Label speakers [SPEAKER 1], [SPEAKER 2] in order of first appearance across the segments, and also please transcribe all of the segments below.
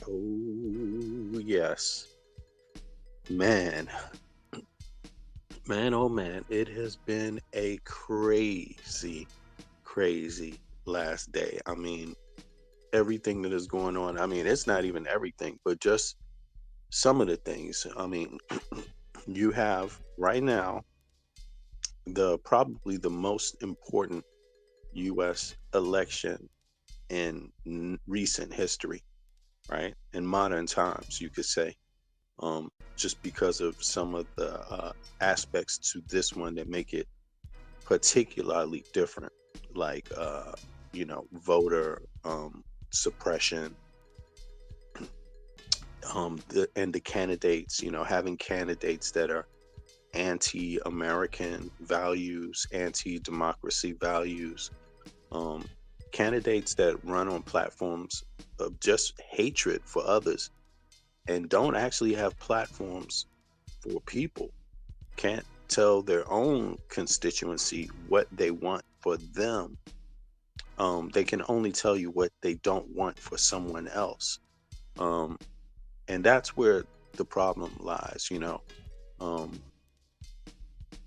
[SPEAKER 1] Oh, yes. Man, man, oh man, it has been a crazy, crazy last day. I mean, everything that is going on. I mean, it's not even everything, but just some of the things. I mean, you have right now the probably the most important US election in recent history, right? In modern times, you could say. Just because of some of the aspects to this one that make it particularly different, like voter suppression, and the candidates, having candidates that are anti-American values, anti-democracy values, um, candidates that run on platforms of just hatred for others and don't actually have platforms for people, can't tell their own constituency what they want for them. They can only tell you what they don't want for someone else. Um, and that's where the problem lies, um,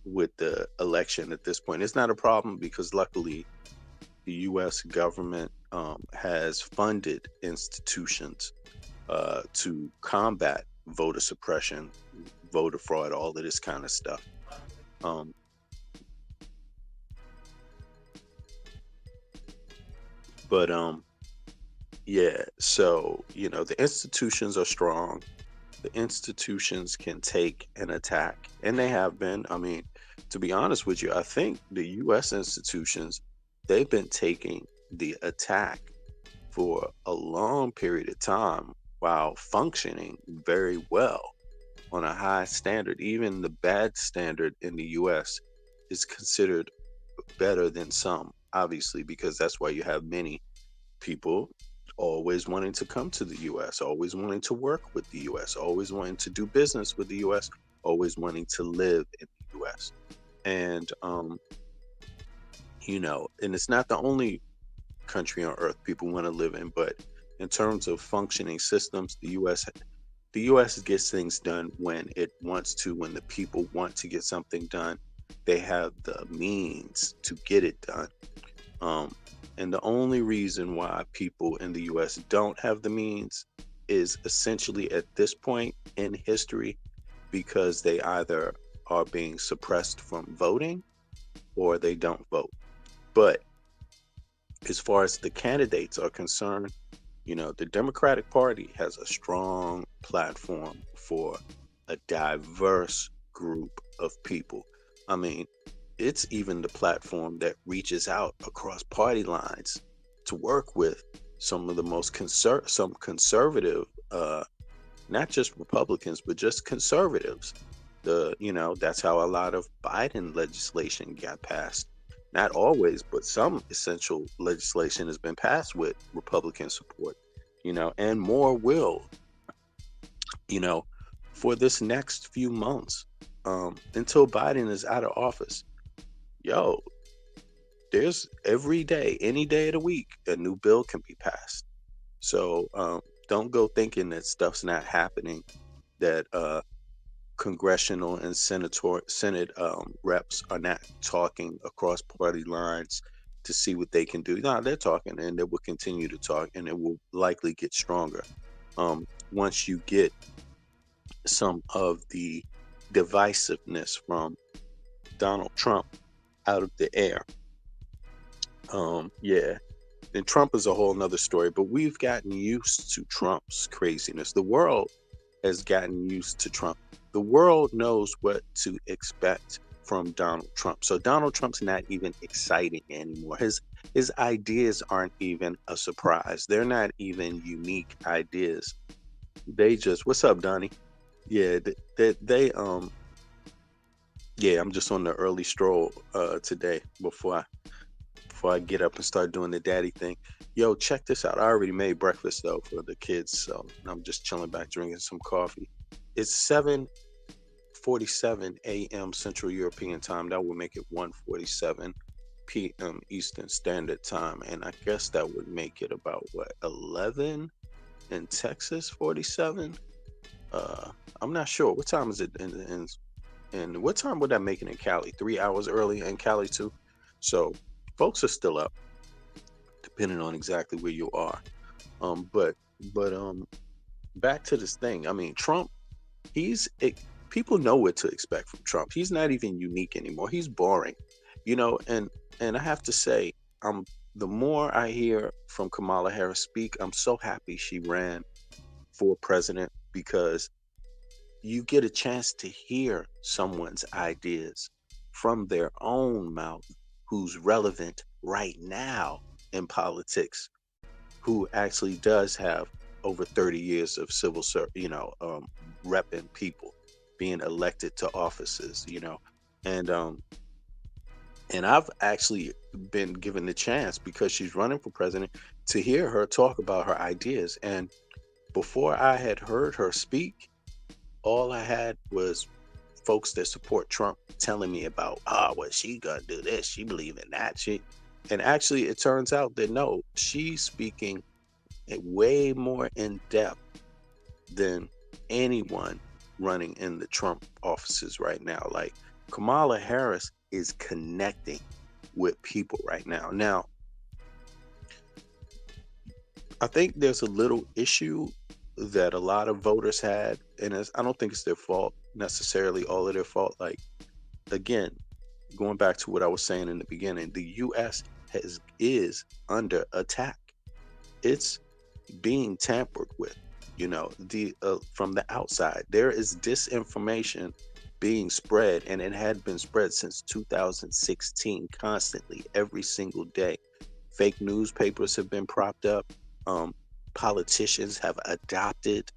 [SPEAKER 1] with the election at this point. It's not a problem because luckily the US government has funded institutions to combat voter suppression, voter fraud, all of this kind of stuff. Um, but yeah, so the institutions are strong. The institutions can take an attack, and they have been. I mean, to be honest with you, I think the US institutions, they've been taking the attack for a long period of time while functioning very well on a high standard. Even the bad standard in the US is considered better than some, obviously, because that's why you have many people always wanting to come to the US, always wanting to work with the US, always wanting to do business with the US, always wanting to live in the US. And and it's not the only country on earth people want to live in, but in terms of functioning systems, the US gets things done when it wants to, when the people want to get something done. They have the means to get it done. Um, and the only reason why people in the US don't have the means is essentially at this point in history because they either are being suppressed from voting or they don't vote. But as far as the candidates are concerned, the Democratic Party has a strong platform for a diverse group of people. I mean, it's even the platform that reaches out across party lines to work with some of the most some conservative, not just Republicans, but just conservatives. That's how a lot of Biden legislation got passed. Not always, but some essential legislation has been passed with Republican support, and more will, you know, for this next few months, until Biden is out of office. Yo, there's every day, any day of the week, a new bill can be passed. So don't go thinking that stuff's not happening, that congressional and senate reps are not talking across party lines to see what they can do. No, they're talking, and they will continue to talk, and it will likely get stronger once you get some of the divisiveness from Donald Trump out of the air. Yeah. And Trump is a whole nother story, but we've gotten used to Trump's craziness. The world has gotten used to Trump. The world knows what to expect from Donald Trump. So Donald Trump's not even exciting anymore. His ideas aren't even a surprise. They're not even unique ideas. They just, what's up, Donnie? Yeah, yeah, I'm just on the early stroll today before I get up and start doing the daddy thing. Yo, check this out. I already made breakfast though for the kids, so I'm just chilling back drinking some coffee. It's 7:47 a.m. Central European Time. That would make it 1:47 p.m. Eastern Standard Time, and I guess that would make it about what, 11? in Texas, 47. Uh, I'm not sure. What time is it and what time would that make it in Cali? 3 hours early in Cali too. So folks are still up, depending on exactly where you are. But back to this thing. I mean, Trump, he's it, people know what to expect from Trump. He's not even unique anymore. He's boring, and I have to say, the more I hear from Kamala Harris speak, I'm so happy she ran for president because you get a chance to hear someone's ideas from their own mouth who's relevant right now in politics, who actually does have over 30 years of civil service, repping people, being elected to offices, and and I've actually been given the chance because she's running for president to hear her talk about her ideas. And before I had heard her speak, all I had was folks that support Trump telling me about, well, she gonna do this, she believe in that, and actually it turns out that no, she's speaking way more in depth than anyone running in the Trump offices right now. Like Kamala Harris is connecting with people right now. Now, I think there's a little issue that a lot of voters had, and I don't think it's their fault necessarily, all of their fault. Like, again, going back to what I was saying in the beginning, the US is under attack. It's being tampered with, the from the outside. There is disinformation being spread, and it had been spread since 2016 constantly, every single day. Fake newspapers have been propped up. um, Politicians have adopted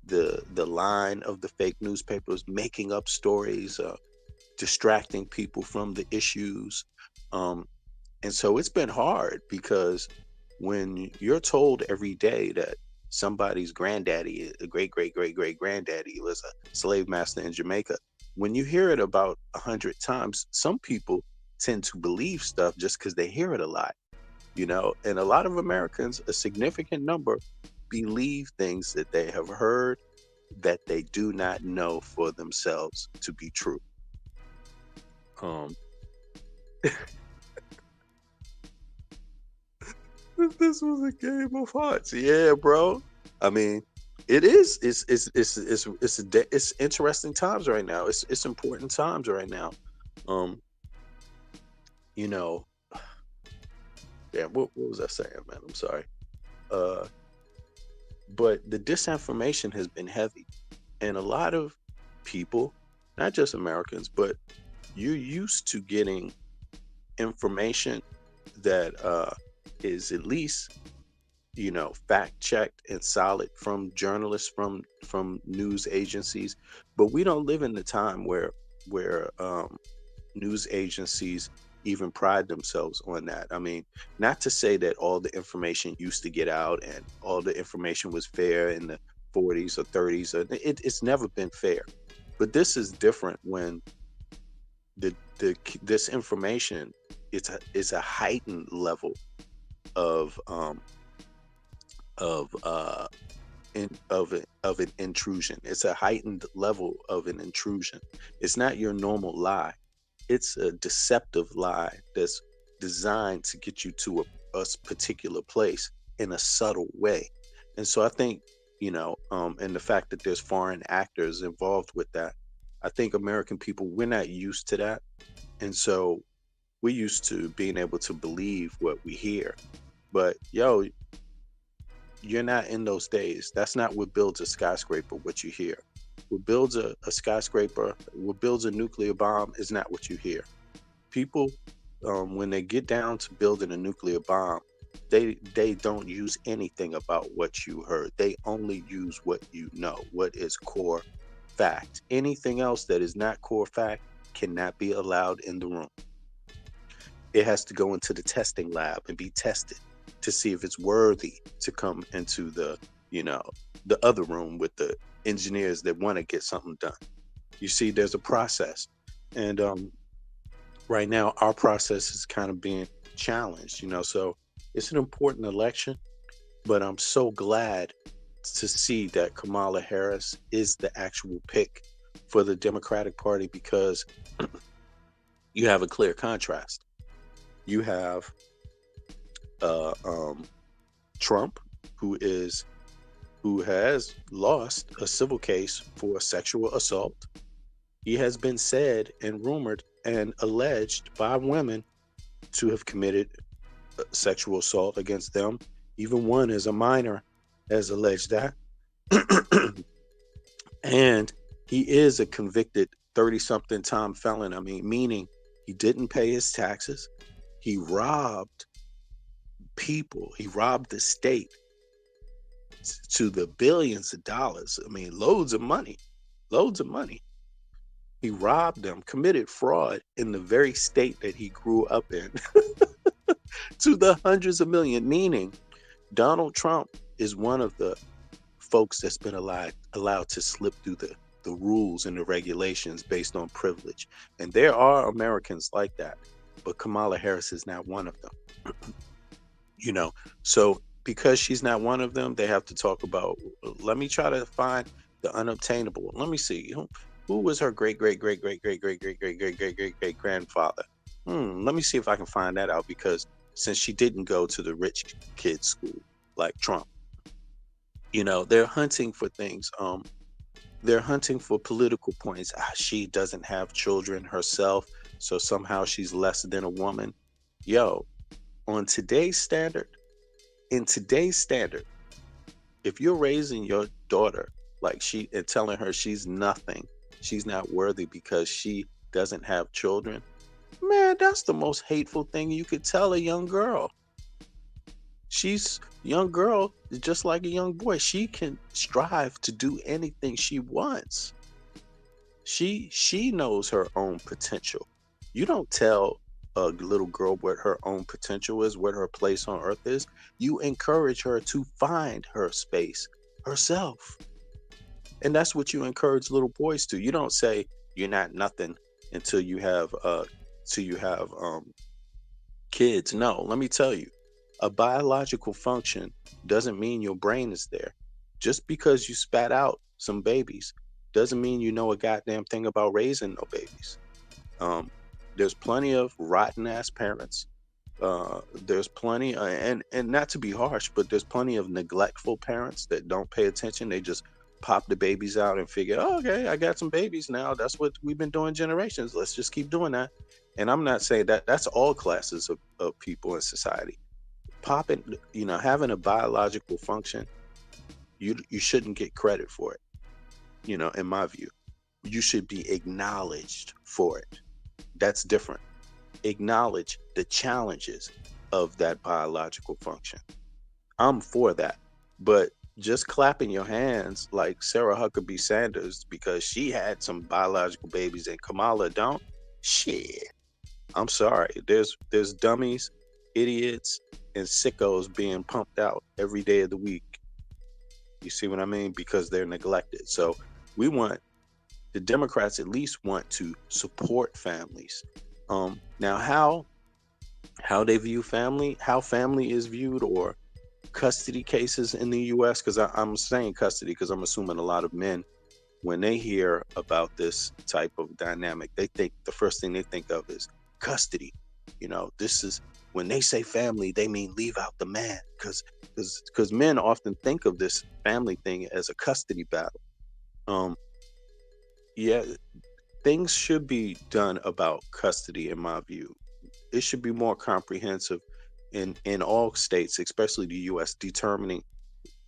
[SPEAKER 1] the line of the fake newspapers, making up stories, distracting people from the issues. um, and so it's been hard because when you're told every day that somebody's granddaddy, a great great great great granddaddy, was a slave master in Jamaica, when you hear it about 100 times, some people tend to believe stuff just because they hear it a lot, and a lot of Americans, a significant number, believe things that they have heard that they do not know for themselves to be true. Um, this was a game of hearts. Yeah, bro. I mean, it is. It's interesting times right now. It's important times right now. Um, you know, damn. What was I saying, man? I'm sorry. Uh, but the disinformation has been heavy, and a lot of people, not just Americans, but you're used to getting information that is at least fact checked and solid from journalists, from news agencies. But we don't live in the time where news agencies even pride themselves on that. I mean, not to say that all the information used to get out and all the information was fair in the 40s or 30s. It's never been fair, but this is different when this information, it's a heightened level of of uh of an intrusion. It's a heightened level of an intrusion. It's not your normal lie. It's a deceptive lie that's designed to get you to a particular place in a subtle way. And so I think, and the fact that there's foreign actors involved with that, I think American people, we're not used to that. And so we're used to being able to believe what we hear. But yo, you're not in those days. That's not what builds a skyscraper, what you hear. What builds a skyscraper, what builds a nuclear bomb is not what you hear. People, when they get down to building a nuclear bomb, they don't use anything about what you heard. They only use what you know, what is core fact. Anything else that is not core fact cannot be allowed in the room. It has to go into the testing lab and be tested to see if it's worthy to come into you know the other room with the engineers that want to get something done. You see, there's a process. And right now our process is kind of being challenged, so it's an important election. But I'm so glad to see that Kamala Harris is the actual pick for the Democratic Party, because you have a clear contrast. You have uh, um, Trump, who has lost a civil case for sexual assault. He has been said and rumored and alleged by women to have committed sexual assault against them. Even one as a minor has alleged that. And he is a convicted 30 something time felon. I mean, meaning he didn't pay his taxes. He robbed people. He robbed the state to the billions of dollars. I mean, loads of money. Loads of money. He robbed them, committed fraud in the very state that he grew up in to the hundreds of millions, meaning Donald Trump is one of the folks that's been allowed to slip through the rules and the regulations based on privilege. And there are Americans like that, but Kamala Harris is not one of them. You know, so because she's not one of them, they have to talk about, let me try to find the unobtainable. Let me see. Who was her great great great great great great great great great great great great grandfather? Let me see if I can find that out, because since she didn't go to the rich kids school like Trump, you know, they're hunting for things. They're hunting for political points. She doesn't have children herself, so somehow she's less than a woman. Yo, on today's standard, in today's standard, if you're raising your daughter like she and telling her she's nothing, she's not worthy because she doesn't have children, man, that's the most hateful thing you could tell a young girl. She's young girl is just like a young boy. She can strive to do anything she wants. She knows her own potential. You don't tell a little girl what her own potential is, what her place on earth is. You encourage her to find her space herself. And that's what you encourage little boys to. You don't say you're not nothing until you have kids. No, let me tell you, a biological function doesn't mean your brain is there. Just because you spat out some babies doesn't mean you know a goddamn thing about raising no babies. Um, there's plenty of rotten ass parents. There's plenty, and not to be harsh, but there's plenty of neglectful parents that don't pay attention. They just pop the babies out and figure, oh, okay, I got some babies now. That's what we've been doing generations. Let's just keep doing that. And I'm not saying that that's all classes of people in society. Popping, having a biological function, you shouldn't get credit for it. In my view, you should be acknowledged for it. That's different. Acknowledge the challenges of that biological function. I'm for that. But just clapping your hands like Sarah Huckabee Sanders because she had some biological babies and Kamala don't, shit. I'm sorry. There's dummies, idiots, and sickos being pumped out every day of the week. You see what I mean? Because they're neglected. So the Democrats at least want to support families. Now how they view family, how family is viewed, or custody cases in the U.S. Because I'm saying custody because I'm assuming a lot of men, when they hear about this type of dynamic, they think the first thing they think of is custody. This is when they say family, they mean leave out the man, because men often think of this family thing as a custody battle. Um, yeah, things should be done about custody, in my view. It should be more comprehensive in all states, especially the U.S., determining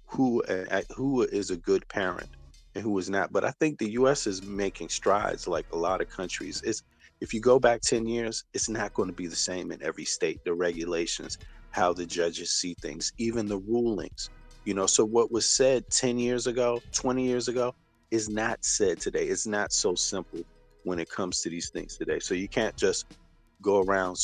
[SPEAKER 1] who is a good parent and who is not. But I think the U.S. is making strides, like a lot of countries. If you go back 10 years, it's not going to be the same in every state. The regulations, how the judges see things, even the rulings. So what was said 10 years ago, 20 years ago, is not said today. It's not so simple when it comes to these things today. So you can't just go around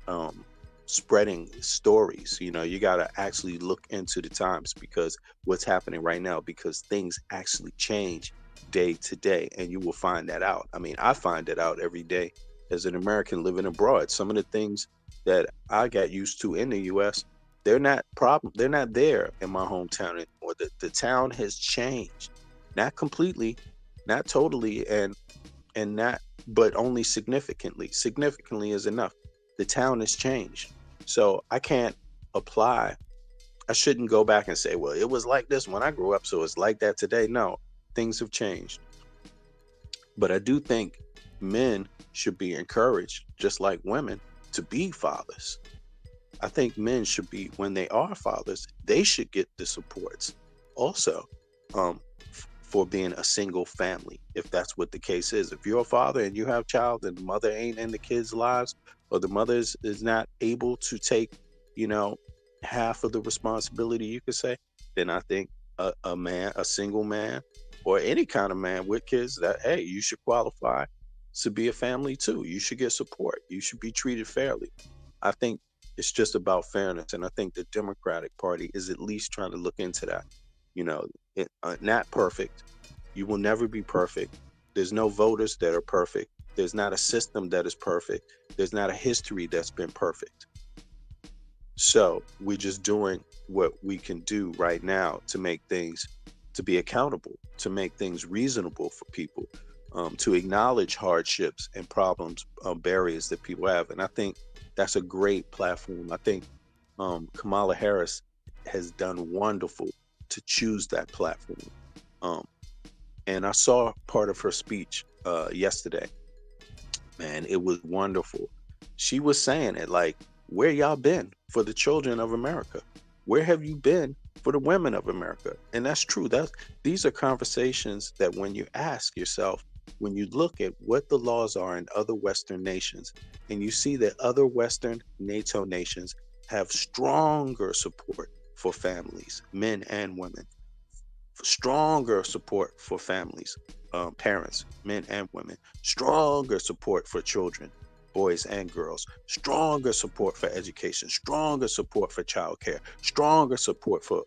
[SPEAKER 1] um, spreading stories. You got to actually look into the times, because what's happening right now, because things actually change day to day, and you will find that out. I mean, I find it out every day as an American living abroad. Some of the things that I got used to in the US, They're not there in my hometown anymore. The town has changed. Not completely, not totally, and not, but only significantly. Significantly is enough. The town has changed. So I can't apply. I shouldn't go back and say, well, it was like this when I grew up, so it's like that today. No, things have changed. But I do think men should be encouraged, just like women, to be fathers. I think men should be, when they are fathers, they should get the supports also, for being a single family, if that's what the case is. If you're a father and you have a child and the mother ain't in the kids' lives, or the mother is not able to take, you know, half of the responsibility, you could say, then I think a man, a single man, or any kind of man with kids, that, hey, you should qualify to be a family too. You should get support. You should be treated fairly. I think it's just about fairness, and I think the Democratic Party is at least trying to look into that. You know, not perfect. You will never be perfect. There's no voters that are perfect. There's not a system that is perfect. There's not a history that's been perfect. So we're just doing what we can do right now to make things, to be accountable, to make things reasonable for people, to acknowledge hardships and problems, barriers that people have. And I think that's a great platform. I think Kamala Harris has done wonderful to choose that platform. Um, and I saw part of her speech yesterday. Man, it was wonderful. She was saying it like, where y'all been for the children of America? Where have you been for the women of America? And that's true. These are conversations that when you ask yourself, when you look at what the laws are in other Western nations, and you see that other Western NATO nations have stronger support for families, men and women, stronger support for families, parents, men and women, stronger support for children, boys and girls, stronger support for education, stronger support for childcare, stronger support for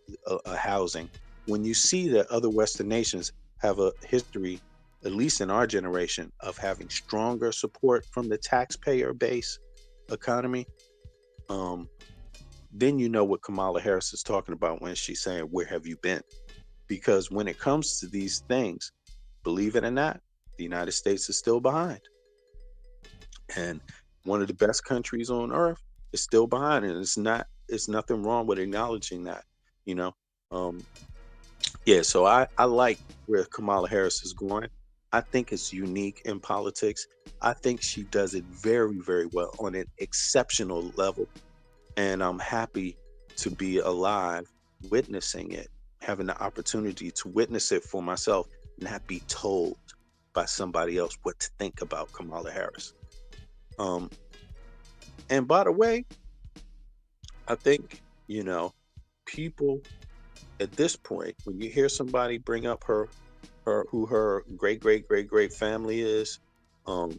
[SPEAKER 1] housing. When you see that other Western nations have a history, at least in our generation, of having stronger support from the taxpayer base economy, um, then you know what Kamala Harris is talking about when she's saying, where have you been? Because when it comes to these things, believe it or not, the United States is still behind. And one of the best countries on earth is still behind. And it's nothing wrong with acknowledging that, you know. Um, yeah, so I like where Kamala Harris is going. I think it's unique in politics. I think she does it very, very well on an exceptional level. And I'm happy to be alive witnessing it, having the opportunity to witness it for myself, not be told by somebody else what to think about Kamala Harris. Um, and by the way, I think, people at this point, when you hear somebody bring up who her great, great, great, great family is, um,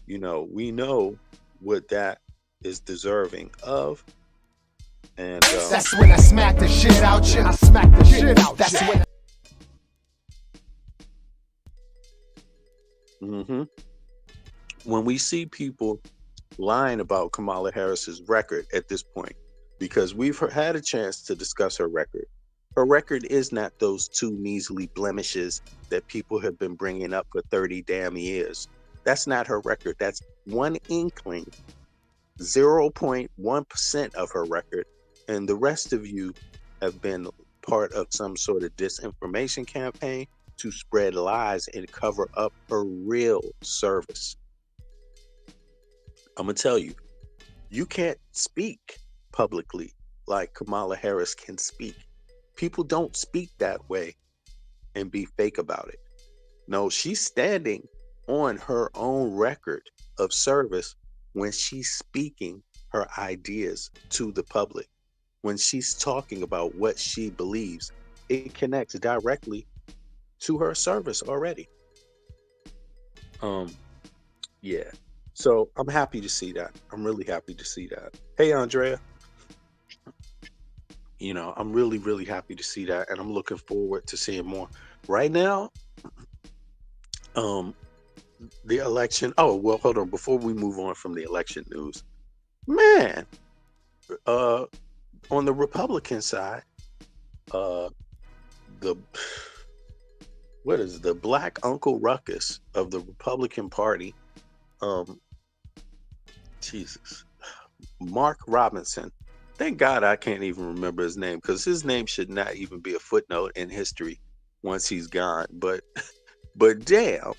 [SPEAKER 1] we know what that is deserving of. And
[SPEAKER 2] that's when I smack the shit out you. I smack the shit out. That's when.
[SPEAKER 1] When we see people lying about Kamala Harris's record at this point, because we've had a chance to discuss her record. Her record is not those two measly blemishes that people have been bringing up for 30 damn years. That's not her record. That's one inkling, 0.1% of her record. And the rest of you have been part of some sort of disinformation campaign to spread lies and cover up her real service. I'm going to tell you, you can't speak publicly like Kamala Harris can speak. People don't speak that way and be fake about it. No, she's standing on her own record of service when she's speaking her ideas to the public. When she's talking about what she believes, it connects directly to her service already. Yeah. So I'm happy to see that. I'm really happy to see that. Hey, Andrea. I'm really, really happy to see that, and I'm looking forward to seeing more. Right now, the election. Oh, well, hold on. Before we move on from the election news, man, On the Republican side, uh, the what is the Black Uncle Ruckus of the Republican Party? Um, Jesus, Mark Robinson. Thank God I can't even remember his name because his name should not even be a footnote in history once he's gone. But damn,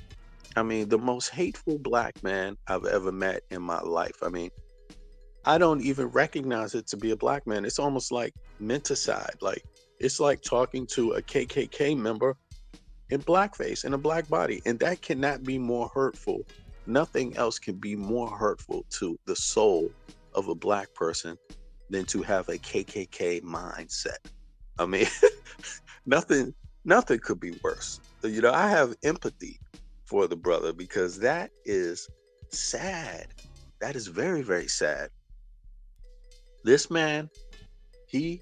[SPEAKER 1] I mean, the most hateful black man I've ever met in my life. I mean, I don't even recognize it to be a black man. It's almost like menticide. Like it's like talking to a KKK member in blackface in a black body, and that cannot be more hurtful. Nothing else can be more hurtful to the soul of a black person than to have a KKK mindset. I mean, nothing, nothing could be worse. I have empathy for the brother because that is sad. That is very, very sad. This man, he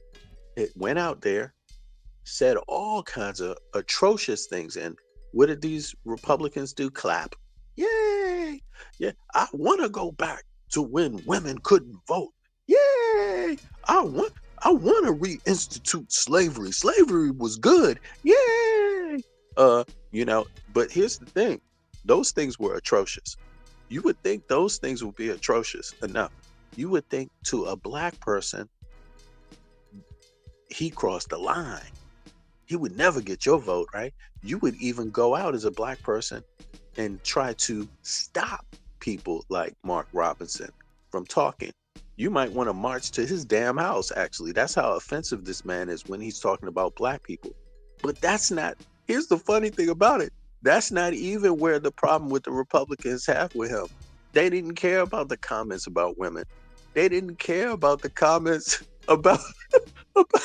[SPEAKER 1] it went out there, said all kinds of atrocious things. And what did these Republicans do? Clap. Yay! Yeah, I want to go back to when women couldn't vote. Yay! I want I want to reinstitute slavery. Slavery was good. Yay! Uh, but here's the thing. Those things were atrocious. You would think those things would be atrocious enough. You would think to a black person, he crossed the line. He would never get your vote, right? You would even go out as a black person and try to stop people like Mark Robinson from talking. You might want to march to his damn house, actually. That's how offensive this man is when he's talking about black people. But that's not, here's the funny thing about it. That's not even where the problem with the Republicans have with him. They didn't care about the comments about women. They didn't care about the comments about, about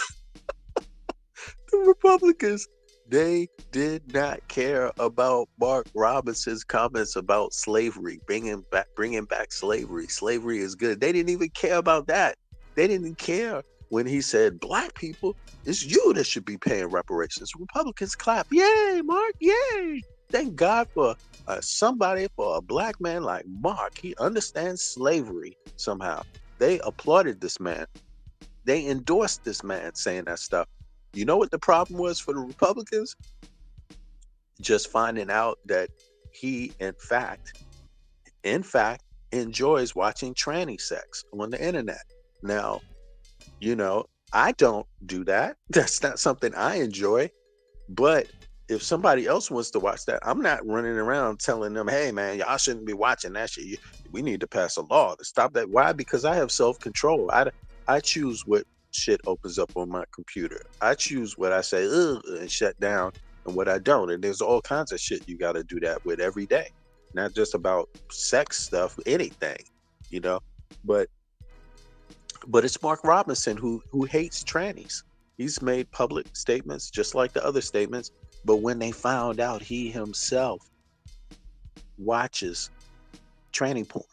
[SPEAKER 1] the Republicans. They did not care about Mark Robinson's comments about slavery, bringing back slavery. Slavery is good. They didn't even care about that. They didn't care when he said, black people, it's you that should be paying reparations. Republicans clap. Yay, Mark. Yay. Thank God for somebody, for a black man like Mark. He understands slavery somehow. They applauded this man. They endorsed this man saying that stuff. You know what the problem was for the Republicans? Just finding out that he, in fact, enjoys watching tranny sex on the internet. Now, I don't do that. That's not something I enjoy. But if somebody else wants to watch that, I'm not running around telling them, hey, man, y'all shouldn't be watching that shit. We need to pass a law to stop that. Why? Because I have self-control. I choose what shit opens up on my computer. I choose what I say ugh, and shut down and what I don't. And there's all kinds of shit you got to do that with every day. Not just about sex stuff, anything, you know. But it's Mark Robinson who hates trannies. He's made public statements just like the other statements. But when they found out he himself watches tranny porn,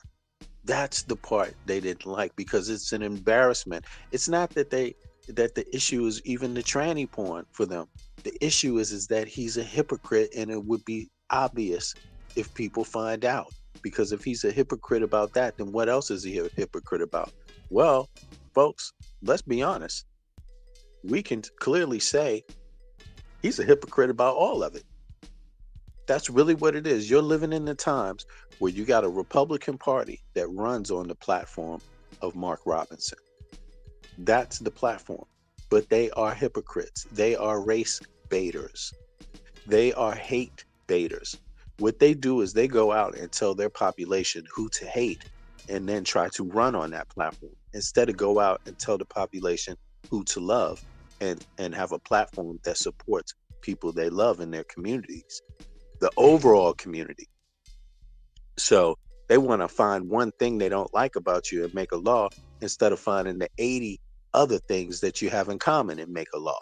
[SPEAKER 1] that's the part they didn't like because it's an embarrassment. It's not that the issue is even the tranny porn for them. The issue is that he's a hypocrite, and it would be obvious if people find out. Because if he's a hypocrite about that, then what else is he a hypocrite about? Well, folks, let's be honest. We can clearly say he's a hypocrite about all of it. That's really what it is. You're living in the times where you got a Republican Party that runs on the platform of Mark Robinson. That's the platform. But they are hypocrites. They are race baiters. They are hate baiters. What they do is they go out and tell their population who to hate and then try to run on that platform instead of go out and tell the population who to love and have a platform that supports people they love in their communities, the overall community. So they want to find one thing they don't like about you and make a law instead of finding the 80 other things that you have in common and make a law.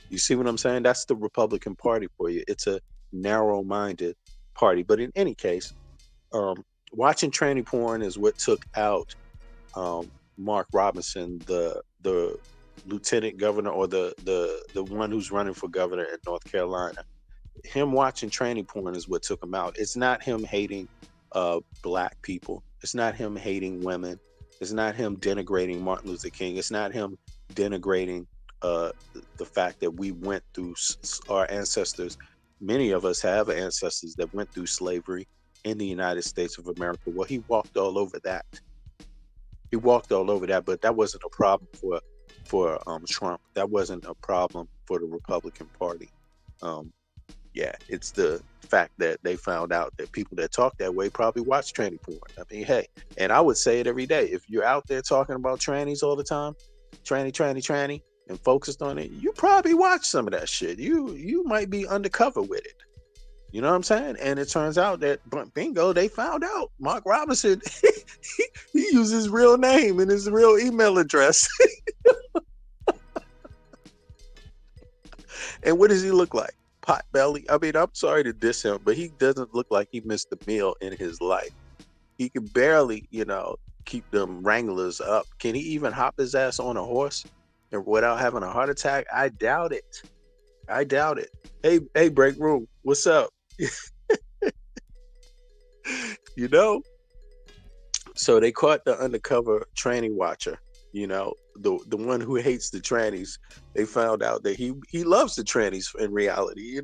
[SPEAKER 1] You see what I'm saying? That's the Republican Party for you. It's a narrow-minded party. But in any case, watching tranny porn is what took out Mark Robinson, the lieutenant governor, or the one who's running for governor in North Carolina. Him watching tranny porn is what took him out. It's not him hating black people. It's not him hating women. It's not him denigrating Martin Luther King. It's not him denigrating uh, the fact that we went through our ancestors. Many of us have ancestors that went through slavery in the United States of America. Well, he walked all over that. He walked all over that, but that wasn't a problem for Trump. That wasn't a problem for the Republican Party. Um, yeah, it's the fact that they found out that people that talk that way probably watch tranny porn. I mean, hey, and I would say it every day. If you're out there talking about trannies all the time, tranny, and focused on it, you probably watch some of that shit. You might be undercover with it. You know what I'm saying? And it turns out that bingo, they found out Mark Robinson, he used his real name and his real email address. And what does he look like? Pot belly. I mean, I'm sorry to diss him, but he doesn't look like he missed a meal in his life. He can barely, keep them wranglers up. Can he even hop his ass on a horse and without having a heart attack? I doubt it. I doubt it. Hey, break room. What's up? you know? So they caught the undercover tranny watcher, the one who hates the trannies. They found out that he loves the trannies in reality.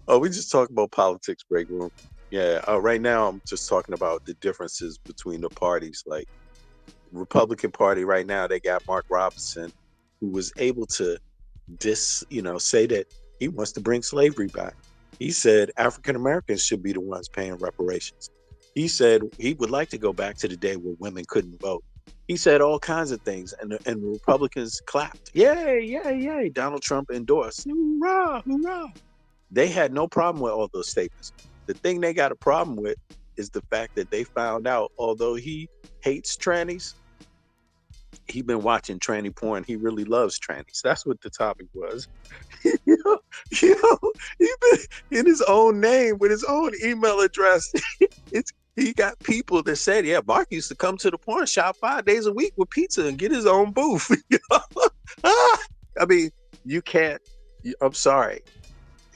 [SPEAKER 1] Oh, we just talk about politics, break room. Yeah, right now I'm just talking about the differences between the parties. Like Republican Party right now, they got Mark Robinson, who was able to say that he wants to bring slavery back. He said African Americans should be the ones paying reparations. He said he would like to go back to the day where women couldn't vote. He said all kinds of things, and the Republicans clapped. Yay, yay, yay. Donald Trump endorsed. Hoorah, hoorah. They had no problem with all those statements. The thing they got a problem with is the fact that they found out, although he hates trannies, he been watching tranny porn. He really loves trannies. That's what the topic was. you know, he been in his own name with his own email address. He got people that said, yeah, Mark used to come to the porn shop 5 days a week with pizza and get his own booth. I mean, you can't. I'm sorry.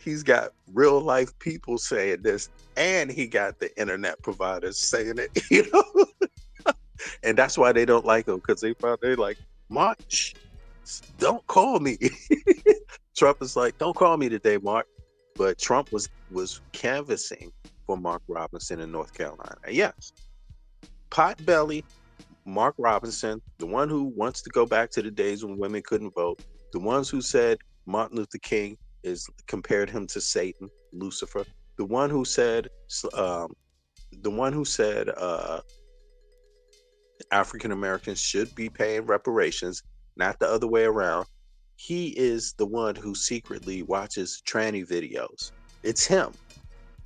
[SPEAKER 1] He's got real life people saying this, and he got the internet providers saying it. And that's why they don't like him, because they're like, Mark, don't call me. Trump is like, don't call me today, Mark. But Trump was canvassing for Mark Robinson in North Carolina. Yes, potbelly Mark Robinson, the one who wants to go back to the days when women couldn't vote, the ones who said Martin Luther King compared him to Satan, Lucifer, the one who said African Americans should be paying reparations, not the other way around. He is the one who secretly watches tranny videos. It's him.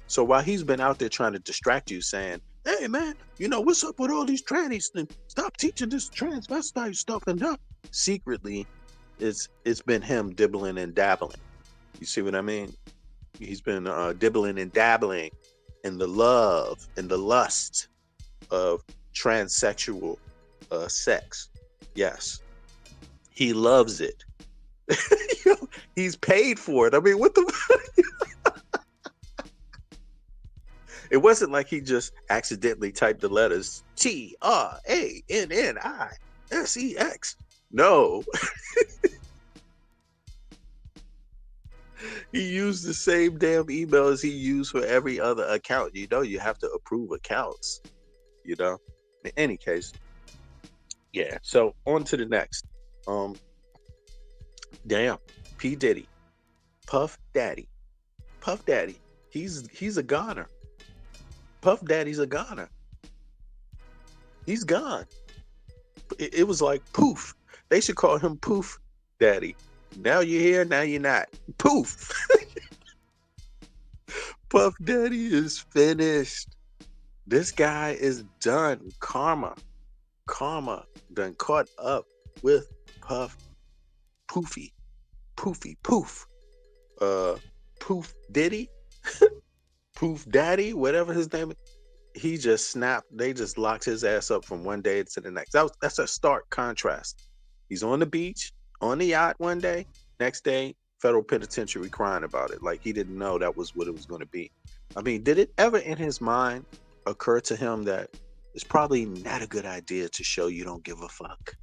[SPEAKER 1] So while he's been out there trying to distract you, saying, hey man, what's up with all these trannies, and stop teaching this transvestite stuff, and secretly it's been him dibbling and dabbling. You see what I mean? He's been dibbling and dabbling in the love and the lust of transsexual sex. Yes, he loves it. He's paid for it. I mean, what the it wasn't like he just accidentally typed the letters TRANNISEX. No. He used the same damn email as he used for every other account. You have to approve accounts. In any case, yeah. So on to the next. Damn, P Diddy, Puff Daddy. He's a goner. Puff Daddy's a goner. He's gone. It was like poof. They should call him Poof Daddy. Now you're here, now you're not. Poof. Puff Daddy is finished. This guy is done. Karma done caught up with Puff. Poof. Poof Diddy. Poof Daddy, whatever his name is. He just snapped. They just locked his ass up from one day to the next. That's a stark contrast. He's on the beach, on the yacht one day. Next day, federal penitentiary crying about it. Like he didn't know that was what it was going to be. I mean, did it ever in his mind occur to him that it's probably not a good idea to show you don't give a fuck?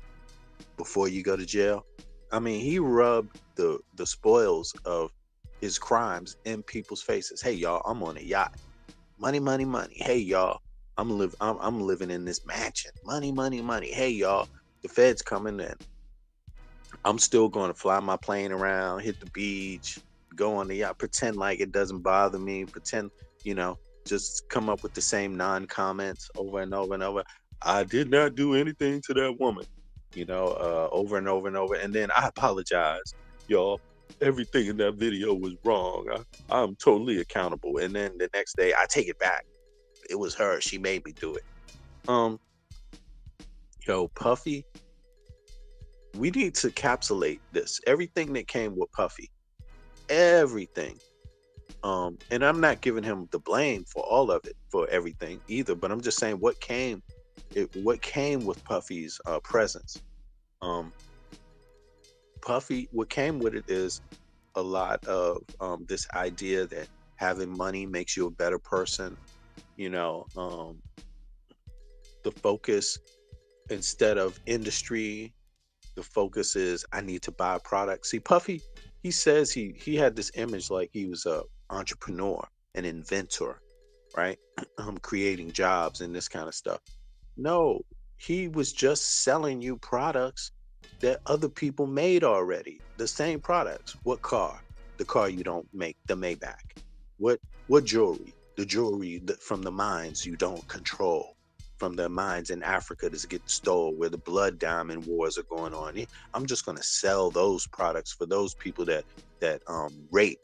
[SPEAKER 1] before you go to jail. I mean, he rubbed the spoils of his crimes in people's faces. Hey y'all, I'm on a yacht. Money, money, money. Hey y'all, I'm living in this mansion. Money, money, money. Hey y'all, the feds coming in. I'm still going to fly my plane around, hit the beach, go on the yacht, pretend like it doesn't bother me, pretend, you know, just come up with the same non-comments over and over and over. I did not do anything to that woman, over and over and over. And then I apologize, y'all. Everything in that video was wrong. I'm totally accountable. And then the next day, I take it back. It was her. She made me do it. Um, Puffy, we need to capsulate this. Everything that came with Puffy, everything. And I'm not giving him the blame for all of it, for everything either. But I'm just saying what came with Puffy's presence. Um, Puffy, what came with it is a lot of this idea that having money makes you a better person. You know, the focus, instead of industry, the focus is I need to buy a product. See, Puffy, he says he had this image like he was a entrepreneur, an inventor, right? Creating jobs and this kind of stuff. No, he was just selling you products that other people made already. The same products. What car? The car you don't make, the Maybach. What jewelry? The jewelry from the mines you don't control. From the mines in Africa that's getting stolen, where the blood diamond wars are going on. I'm just gonna sell those products for those people that rape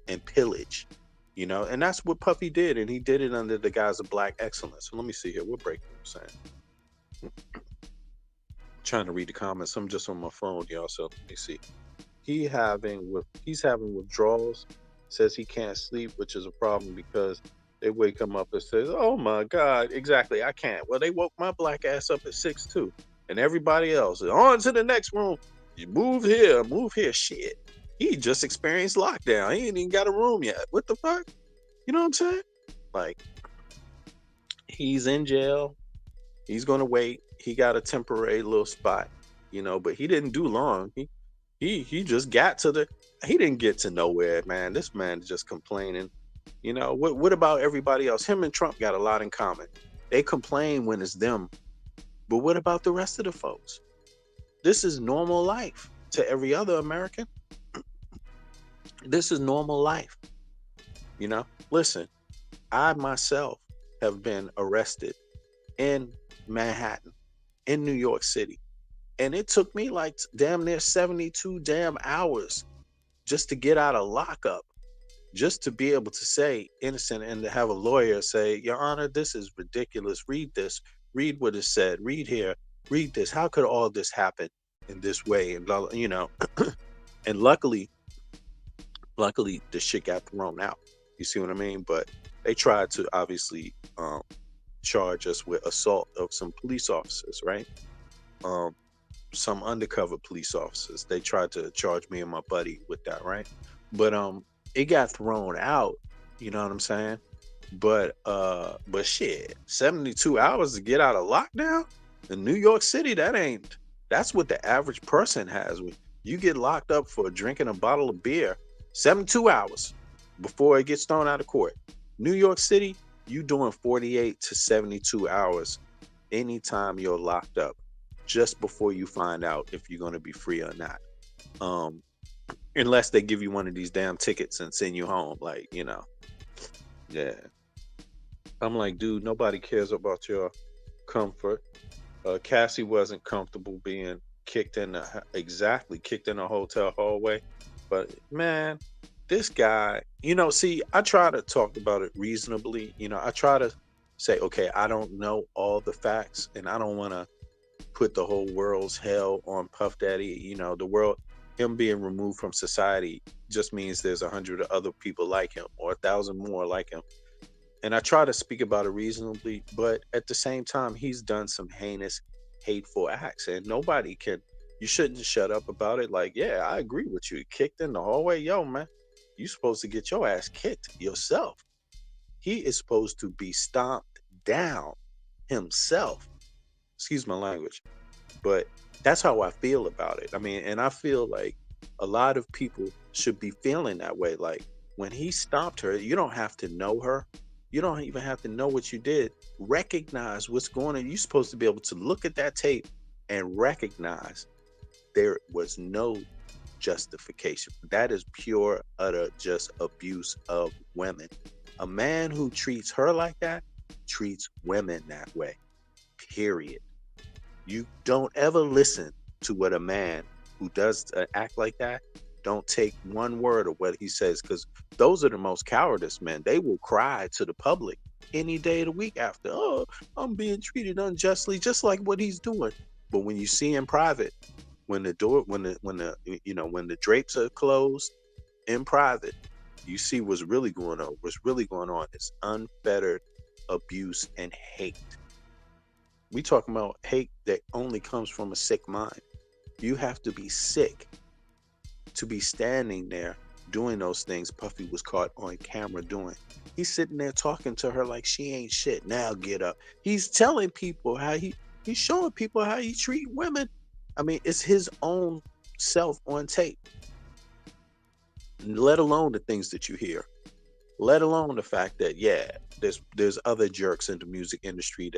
[SPEAKER 1] and pillage, and that's what Puffy did, and he did it under the guise of black excellence. So let me see here. What breaking news saying? Trying to read the comments. I'm just on my phone, y'all. So let me see. He's having withdrawals. Says he can't sleep, which is a problem because they wake him up and says, "Oh my God, exactly, I can't." Well, they woke my black ass up at 6 too, and everybody else on to the next room. You move here. Shit, he just experienced lockdown. He ain't even got a room yet. What the fuck? You know what I'm saying? Like, he's in jail. He's gonna wait. He got a temporary little spot, but he didn't do long. He just got to the. He didn't get to nowhere, man. This man is just complaining. What about everybody else? Him and Trump got a lot in common. They complain when it's them, but what about the rest of the folks? This is normal life to every other American. This is normal life. Listen, I myself have been arrested in Manhattan, in New York City, and it took me like damn near 72 damn hours just to get out of lockup, just to be able to say innocent and to have a lawyer say, "Your Honor, this is ridiculous. Read this. Read what is said. Read here. Read this. How could all this happen in this way?" And blah, and luckily, the shit got thrown out. You see what I mean? But they tried to obviously charge us with assault of some police officers, right? Some undercover police officers. They tried to charge me and my buddy with that, right? But it got thrown out, you know what I'm saying? But shit, 72 hours to get out of lockdown in New York City, that's what the average person has. When you get locked up for drinking a bottle of beer, 72 hours before it gets thrown out of court. New York City, you doing 48 to 72 hours anytime you're locked up, just before you find out if you're going to be free or not. Unless they give you one of these damn tickets and send you home, yeah. I'm like, dude, nobody cares about your comfort. Cassie wasn't comfortable being kicked in the hotel hallway. But man, this guy, see, I try to talk about it reasonably. I try to say, okay, I don't know all the facts, and I don't want to put the whole world's hell on Puff Daddy. The world, him being removed from society just means there's 100 other people like him, or 1,000 more like him. And I try to speak about it reasonably, but at the same time, he's done some heinous, hateful acts, and you shouldn't shut up about it. Like, yeah, I agree with you. Kicked in the hallway, yo, man, you supposed to get your ass kicked yourself. He is supposed to be stomped down himself. Excuse my language, but That's how I feel about it. I mean, and I feel like a lot of people should be feeling that way. Like when he stopped her, you don't have to know her. You don't even have to know what you did. Recognize what's going on. You're supposed to be able to look at that tape and recognize there was no justification. That is pure, utter, just abuse of women. A man who treats her like that treats women that way. Period. You don't ever listen to what a man who does act like that. Don't take one word of what he says, because those are the most cowardice men. They will cry to the public any day of the week after, oh, I'm being treated unjustly, just like what he's doing. But when you see in private, when the door, when the drapes are closed in private, you see what's really going on. What's really going on is unfettered abuse and hate. We talking about hate that only comes from a sick mind. You have to be sick to be standing there doing those things Puffy was caught on camera doing. He's sitting there talking to her like she ain't shit. Now get up. He's telling people how he's showing people how he treat women. I mean, it's his own self on tape. Let alone the things that you hear. Let alone the fact that yeah, there's other jerks in the music industry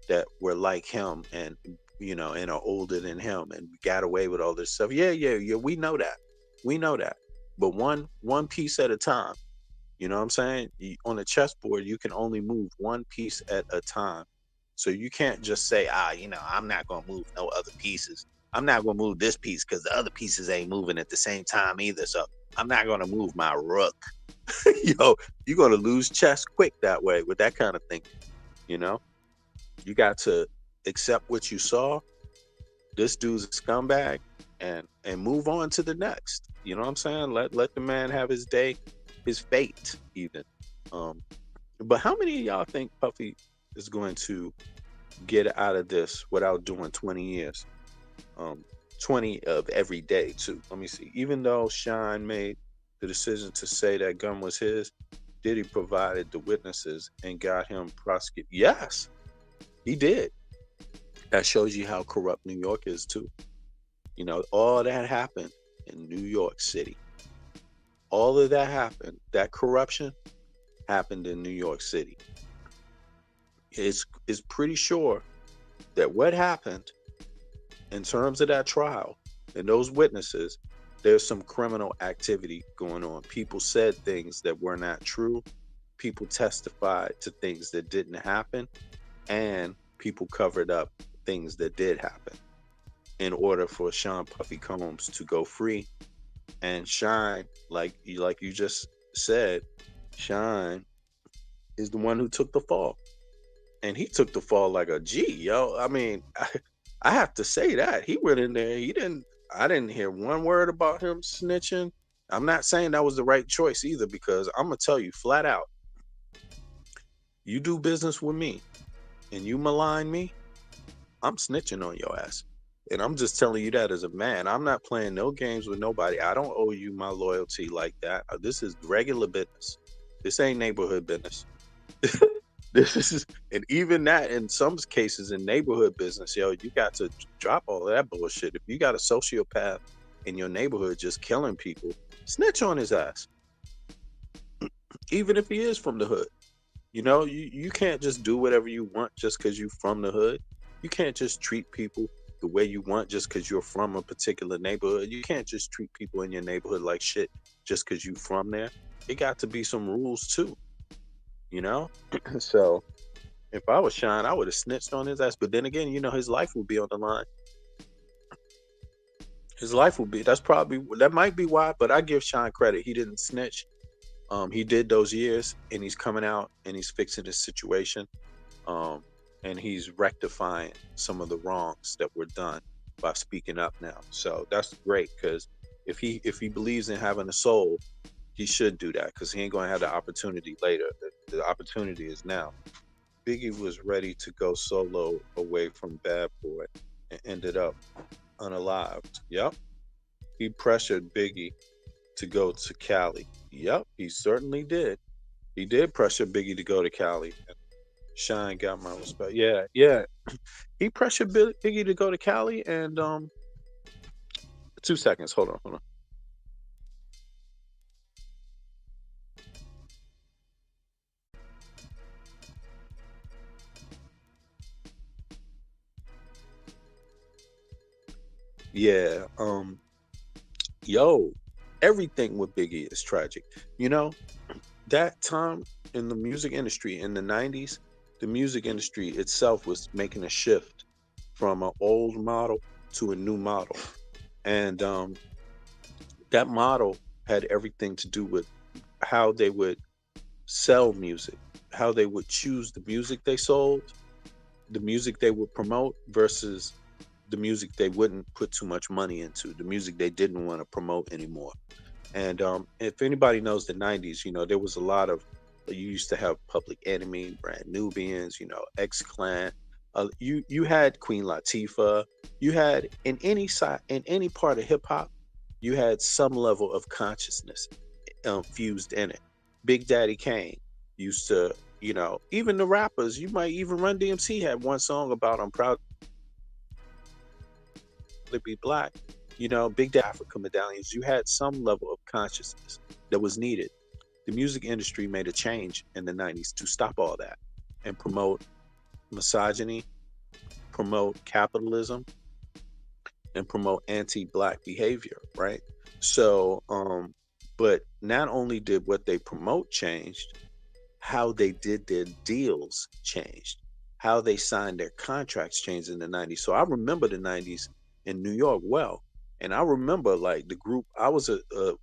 [SPEAKER 1] that were like him and and are older than him and got away with all this stuff. Yeah, yeah, yeah. We know that. We know that. But one piece at a time. You know what I'm saying? On a chessboard, you can only move one piece at a time. So you can't just say, I'm not gonna move no other pieces. I'm not gonna move this piece because the other pieces ain't moving at the same time either. So I'm not gonna move my rook. You're gonna lose chess quick that way with that kind of thing. You know, you got to accept what you saw. This dude's a scumbag, and move on to the next. You know what I'm saying? Let the man have his day, his fate, even. Um, but how many of y'all think Puffy is going to get out of this without doing 20 years? 20 of every day too. Let me see. Even though Shine made the decision to say that gun was his, Diddy provided the witnesses and got him prosecuted. Yes, he did. That shows you how corrupt New York is too. All that happened in New York City. All of that happened. That corruption happened in New York City. It's pretty sure that what happened in terms of that trial and those witnesses, there's some criminal activity going on. People said things that were not true. People testified to things that didn't happen, and people covered up things that did happen in order for Sean Puffy Combs to go free. And Shine, like you just said, Shine is the one who took the fall. And he took the fall like a G, yo. I mean, I have to say that. He went in there, I didn't hear one word about him snitching. I'm not saying that was the right choice either, because I'm gonna tell you flat out, you do business with me and you malign me, I'm snitching on your ass. And I'm just telling you that as a man. I'm not playing no games with nobody. I don't owe you my loyalty like that. This is regular business. This ain't neighborhood business. This is, and even that in some cases in neighborhood business, yo, you got to drop all of that bullshit. If you got a sociopath in your neighborhood just killing people, snitch on his ass. Even if he is from the hood. You can't just do whatever you want just because you're from the hood. You can't just treat people the way you want just because you're from a particular neighborhood. You can't just treat people in your neighborhood like shit just because you're from there. It got to be some rules too, you know? So if I was Shine, I would have snitched on his ass. But then again, his life would be on the line. His life would be, that might be why, but I give Shine credit. He didn't snitch. He did those years, and he's coming out and he's fixing his situation. Um, and he's rectifying some of the wrongs that were done by speaking up now. So that's great, because if he believes in having a soul, he should do that, because he ain't going to have the opportunity later. The opportunity is now. Biggie was ready to go solo away from Bad Boy and ended up unalived. Yep. He pressured Biggie to go to Cali. Yep, he certainly did. He did pressure Biggie to go to Cali. Shine got my respect. Yeah, yeah. He pressured Biggie to go to Cali, and 2 seconds. Hold on, hold on. Yeah. Yo, everything with Biggie is tragic. You know, that time in the music industry in the 90s, the music industry itself was making a shift from an old model to a new model. And that model had everything to do with how they would sell music, how they would choose the music they sold, the music they would promote versus the music they wouldn't put too much money into, the music they didn't want to promote anymore. And if anybody knows the 90s, there was a lot of, you used to have Public Enemy, Brand Nubians, X Clan. You had Queen Latifah. You had in any side, in any part of hip hop, you had some level of consciousness fused in it. Big Daddy Kane used to, even the rappers, you might even Run DMC had one song about I'm proud to be black. Big Daddy Africa medallions, you had some level of consciousness that was needed. The music industry made a change in the 90s to stop all that and promote misogyny, promote capitalism, and promote anti-black behavior, right? So, but not only did what they promote changed, how they did their deals changed, how they signed their contracts changed in the 90s. So I remember the 90s in New York well. And I remember like the group I was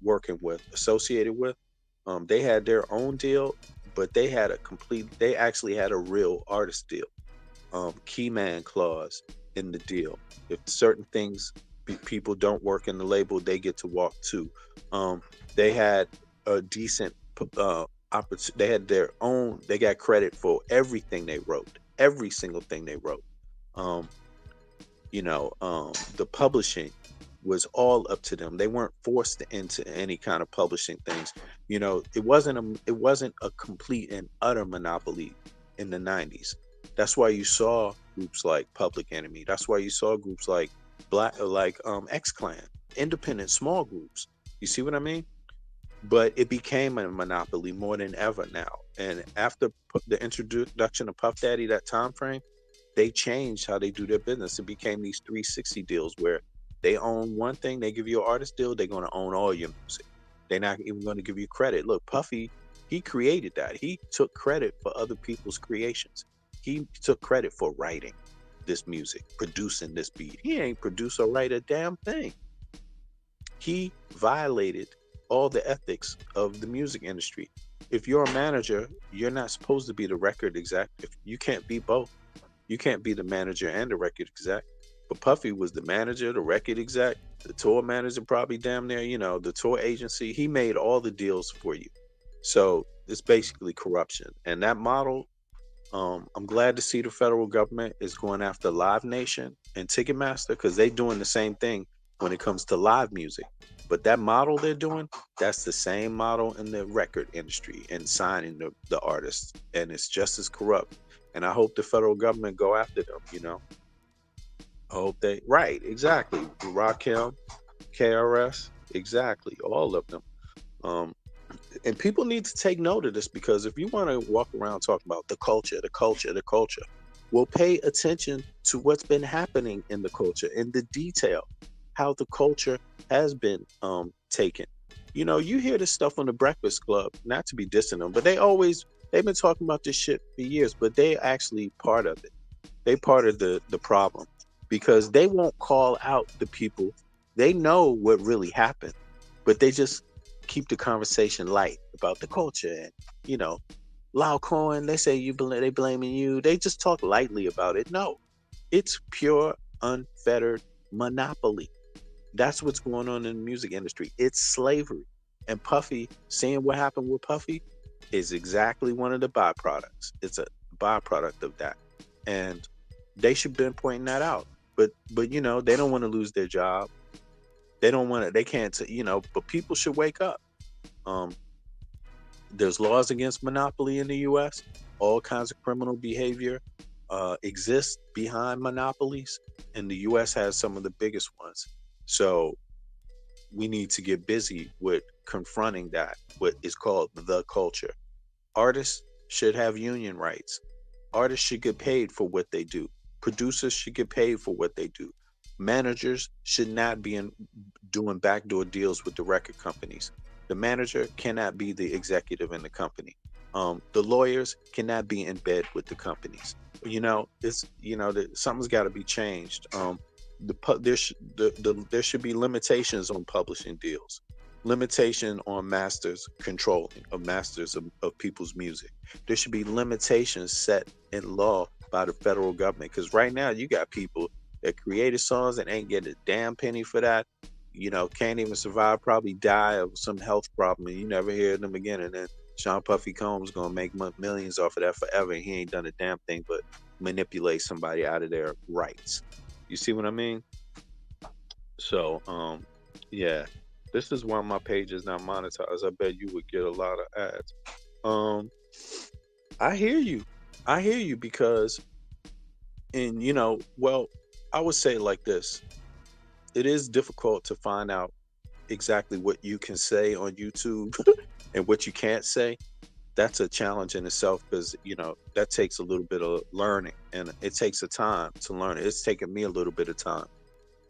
[SPEAKER 1] working with, associated with, they had their own deal, but they actually had a real artist deal, key man clause in the deal. If certain things people don't work in the label, they get to walk too. They had a decent they had their own. They got credit for everything they wrote, every single thing they wrote. Um, the publishing was all up to them. They weren't forced into any kind of publishing things. It wasn't a complete and utter monopoly in the 90s. That's why you saw groups like Public Enemy. That's why you saw groups like X Clan, independent small groups. You see what I mean? But it became a monopoly more than ever now. And after the introduction of Puff Daddy, that time frame, they changed how they do their business. It became these 360 deals where they own one thing, they give you an artist deal, they're going to own all your music. They're not even going to give you credit. Look, Puffy, he created that. He took credit for other people's creations. He took credit for writing this music, producing this beat. He ain't produce or write a damn thing. He violated all the ethics of the music industry. If you're a manager, you're not supposed to be the record exec. If you can't be both, you can't be the manager and the record exec. But Puffy was the manager, the record exec, the tour manager, probably damn near, the tour agency. He made all the deals for you. So it's basically corruption. And that model, I'm glad to see the federal government is going after Live Nation and Ticketmaster because they're doing the same thing when it comes to live music. But that model they're doing, that's the same model in the record industry and signing the artists. And it's just as corrupt. And I hope the federal government go after them. I hope right, exactly. Rakim, KRS, exactly. All of them. Um, and people need to take note of this because if you want to walk around talking about the culture, the culture, the culture, well, pay attention to what's been happening in the culture, in the detail, how the culture has been taken. You hear this stuff on the Breakfast Club, not to be dissing them, but they've been talking about this shit for years, but they actually part of it. They part of the problem because they won't call out the people. They know what really happened, but they just keep the conversation light about the culture and you know Lau Cohen. They say they blaming you. They just talk lightly about it. No, it's pure unfettered monopoly. That's what's going on in the music industry. It's slavery. And Puffy, seeing what happened with Puffy, is exactly one of the byproducts. It's a byproduct of that. And they should have been pointing that out. But they don't want to lose their job. They don't want to, they can't, but people should wake up. Um, there's laws against monopoly in the US. all kinds of criminal behavior exists behind monopolies, and the U.S. has some of the biggest ones. So we need to get busy with confronting that, what is called the culture. Artists should have union rights. Artists should get paid for what they do. Producers should get paid for what they do. Managers should not be doing backdoor deals with the record companies. The manager cannot be the executive in the company. The lawyers cannot be in bed with the companies. It's something's got to be changed. There should be limitations on publishing deals, limitation on masters controlling of masters of people's music. There should be limitations set in law by the federal government, because right now you got people that created songs and ain't getting a damn penny for that. Can't even survive, probably die of some health problem, and you never hear them again. And then Sean Puffy Combs gonna make millions off of that forever, and he ain't done a damn thing but manipulate somebody out of their rights. You see what I mean? So, yeah, this is why my page is not monetized. I bet you would get a lot of ads. Um, I hear you. I hear you because, and well, I would say like this: it is difficult to find out exactly what you can say on YouTube and what you can't say. That's a challenge in itself, because that takes a little bit of learning, and it takes a time to learn it. It's taken me a little bit of time,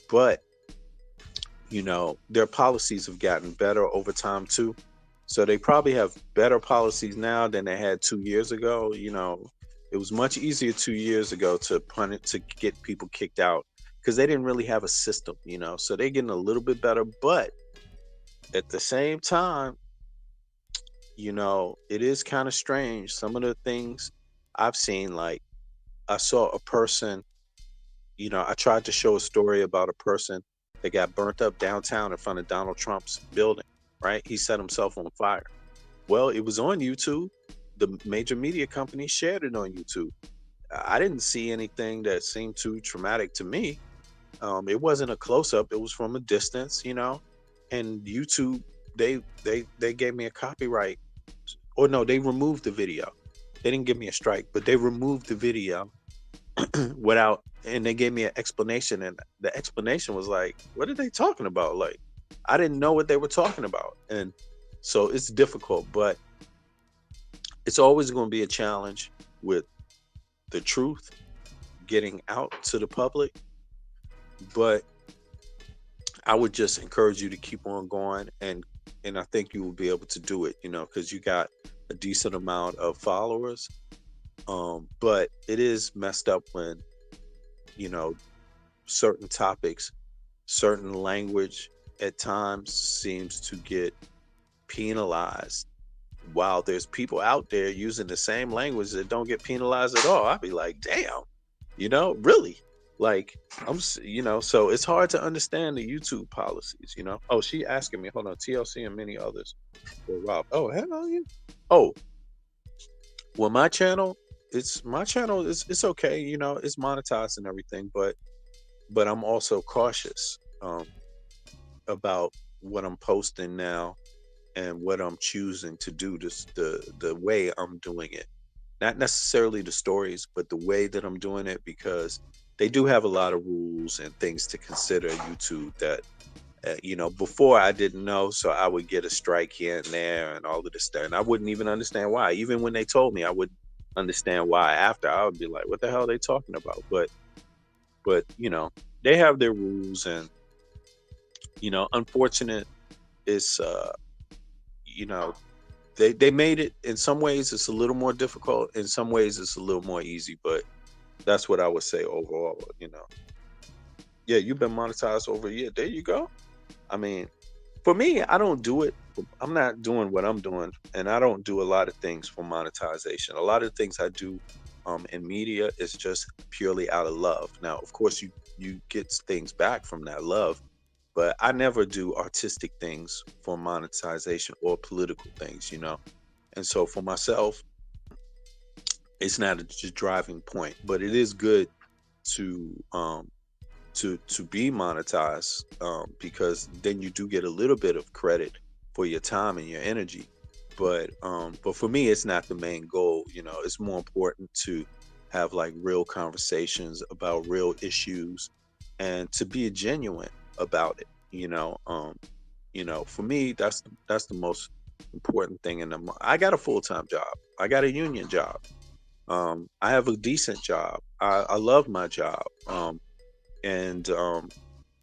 [SPEAKER 1] but their policies have gotten better over time too. So they probably have better policies now than they had 2 years ago. It was much easier 2 years ago to to get people kicked out, because they didn't really have a system. So they're getting a little bit better, but at the same time, it is kind of strange. Some of the things I've seen, like I saw a person, I tried to show a story about a person that got burnt up downtown in front of Donald Trump's building, right? He set himself on fire. Well, it was on YouTube. The major media companies shared it on YouTube. I didn't see anything that seemed too traumatic to me. It wasn't a close up, it was from a distance, and YouTube, they gave me a copyright, or no, they removed the video. They didn't give me a strike, but they removed the video without, and they gave me an explanation, and the explanation was like, what are they talking about? Like, I didn't know what they were talking about. And so it's difficult, but it's always going to be a challenge with the truth getting out to the public. But I would just encourage you to keep on going, and I think you will be able to do it, because you got a decent amount of followers. But it is messed up when, certain topics, certain language at times seems to get penalized, while there's people out there using the same language that don't get penalized at all. I'd be like, damn, really? Like, so it's hard to understand the YouTube policies. Oh, she asking me, hold on, TLC and many others were robbed. Oh, hell yeah. Oh, well, my channel is, it's okay, it's monetized and everything, but I'm also cautious about what I'm posting now and what I'm choosing to do, this the way I'm doing it. Not necessarily the stories, but the way that I'm doing it, because they do have a lot of rules and things to consider, YouTube, that before I didn't know, so I would get a strike here and there and all of this stuff, and I wouldn't even understand why. Even when they told me, I wouldn't understand why. After, I would be like, what the hell are they talking about? But they have their rules, and unfortunate is you know they made it. In some ways it's a little more difficult, in some ways it's a little more easy, but that's what I would say overall. Yeah, you've been monetized over a year. There you go. I mean, for me, I don't do it. I'm not doing what I'm doing, and I don't do a lot of things for monetization. A lot of things I do in media is just purely out of love. Now, of course, you get things back from that love, but I never do artistic things for monetization or political things. And so for myself, it's not a driving point, but it is good to to be monetized, because then you do get a little bit of credit for your time and your energy. But for me, it's not the main goal. It's more important to have like real conversations about real issues and to be genuine about it. For me, that's the most important thing in the. I got a full-time job. I got a union job. I have a decent job. I love my job. And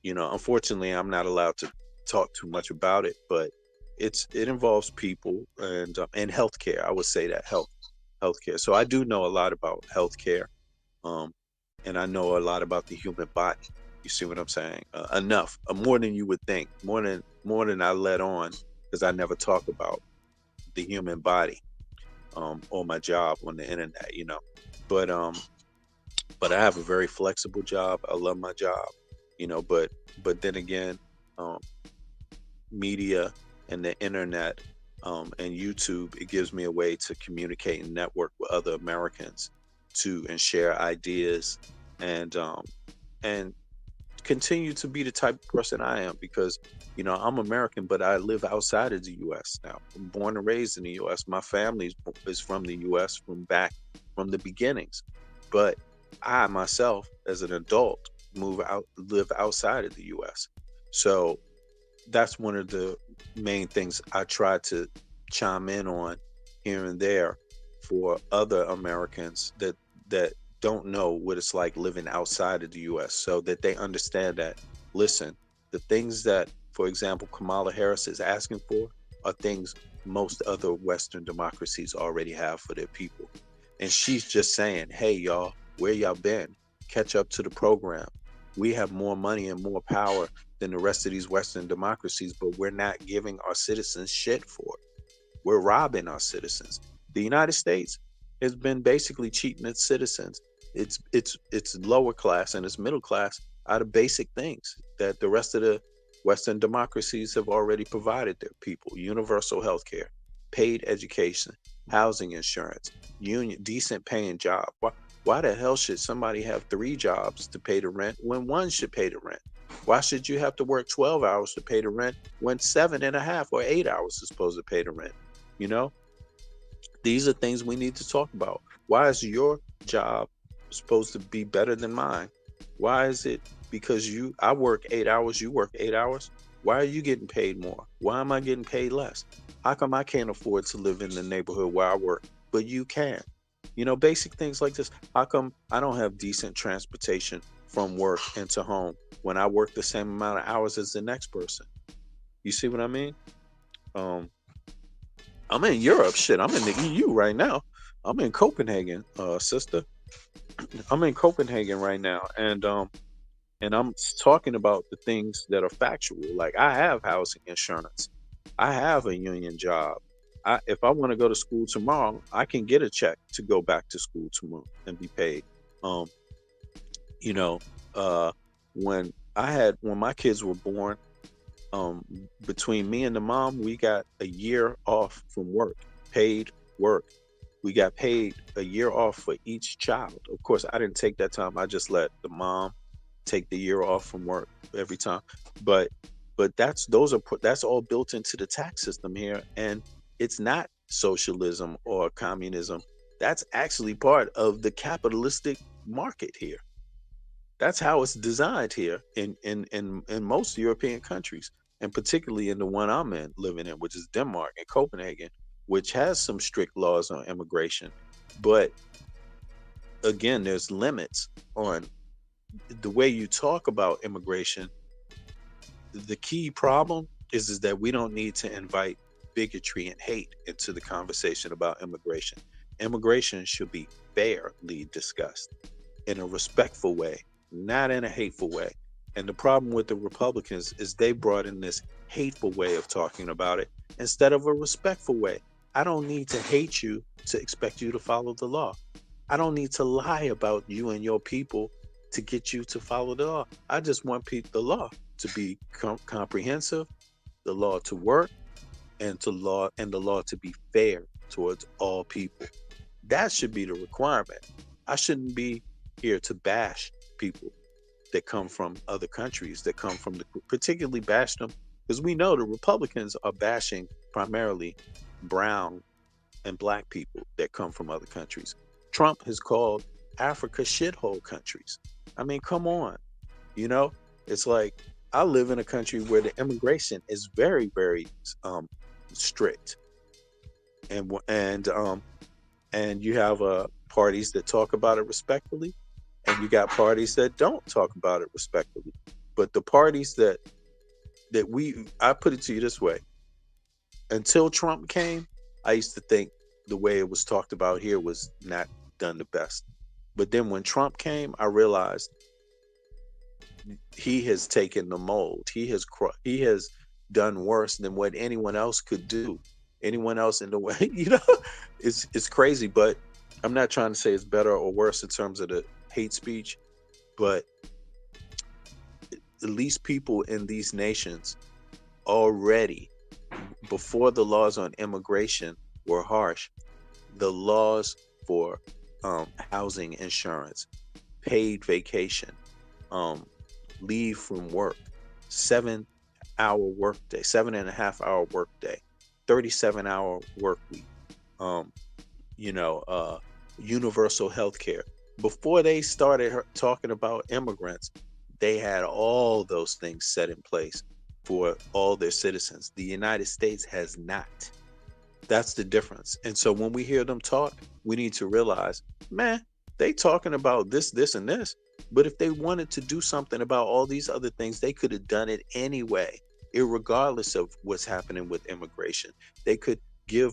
[SPEAKER 1] Unfortunately, I'm not allowed to talk too much about it, but it involves people and healthcare. I would say that healthcare. So I do know a lot about healthcare, um, and I know a lot about the human body. You see what I'm saying? Enough, more than you would think, more than I let on, because I never talk about the human body on my job on the internet. But I have a very flexible job. I love my job, but then again, um, media and the internet and YouTube, it gives me a way to communicate and network with other Americans and share ideas and and continue to be the type of person I am because I'm American, but I live outside of the U.S. now. I'm born and raised in the U.S. My family is from the U.S. from the beginnings, but I myself, as an adult, live outside of the U.S. So that's one of the main things I try to chime in on here and there for other Americans that don't know what it's like living outside of the US so that they understand that listen, the things that, for example, Kamala Harris is asking for are things most other Western democracies already have for their people. And she's just saying, hey y'all, where y'all been? Catch up to the program. We have more money and more power than the rest of these Western democracies, but we're not giving our citizens shit for it. We're robbing our citizens. The United States has been basically cheating its citizens. It's lower class and it's middle class out of basic things that the rest of the Western democracies have already provided their people: universal health care, paid education, housing insurance, union decent paying job. Why the hell should somebody have three jobs to pay the rent when one should pay the rent? Why should you have to work 12 hours to pay the rent when 7.5 or 8 hours is supposed to pay the rent? You know, these are things we need to talk about. Why is your job supposed to be better than mine? Why is it because I work 8 hours, you work 8 hours? Why are you getting paid more? Why am I getting paid less? How come I can't afford to live in the neighborhood where I work, but you can? Basic things like this. How come I don't have decent transportation from work into home when I work the same amount of hours as the next person? You see what I mean? Um, I'm in Europe. Shit, I'm in the EU right now. I'm in Copenhagen, sister. I'm in Copenhagen right now, and I'm talking about the things that are factual. Like I have housing insurance, I have a union job. If I want to go to school tomorrow, I can get a check to go back to school tomorrow and be paid. Um, you know, uh, when my kids were born, um, between me and the mom, we got a year off from work, paid work. We got paid a year off for each child. Of course, I didn't take that time. I just let the mom take the year off from work every time. But that's all built into the tax system here, and it's not socialism or communism. That's actually part of the capitalistic market here. That's how it's designed here in most European countries, and particularly in the one I'm living in, which is Denmark and Copenhagen, which has some strict laws on immigration. But again, there's limits on the way you talk about immigration. The key problem is that we don't need to invite bigotry and hate into the conversation about immigration. Immigration should be fairly discussed in a respectful way, not in a hateful way. And the problem with the Republicans is they brought in this hateful way of talking about it instead of a respectful way. I don't need to hate you to expect you to follow the law. I don't need to lie about you and your people to get you to follow the law. I just want the law to be comprehensive, the law to work, and the law to be fair towards all people. That should be the requirement. I shouldn't be here to bash people that come from other countries, that come from particularly bash them, because we know the Republicans are bashing primarily brown and black people that come from other countries. Trump has called Africa shithole countries. I mean, come on. You know, it's like I live in a country where the immigration is very, very strict, and you have parties that talk about it respectfully, and you got parties that don't talk about it respectfully. But the parties I put it to you this way: until Trump came, I used to think the way it was talked about here was not done the best. But then when Trump came, I realized he has taken the mold. He has done worse than what anyone else could do. Anyone else in the way, it's crazy. But I'm not trying to say it's better or worse in terms of the hate speech. But at least people in these nations already, before the laws on immigration were harsh, the laws for housing insurance, paid vacation, leave from work, 7 hour workday, 7.5 hour workday, 37-hour work week, um, universal health care. Before they started talking about immigrants, they had all those things set in place for all their citizens. The United States has not. That's the difference. And so when we hear them talk, we need to realize, man, they talking about this, this, and this. But if they wanted to do something about all these other things, they could have done it anyway, irregardless of what's happening with immigration. They could give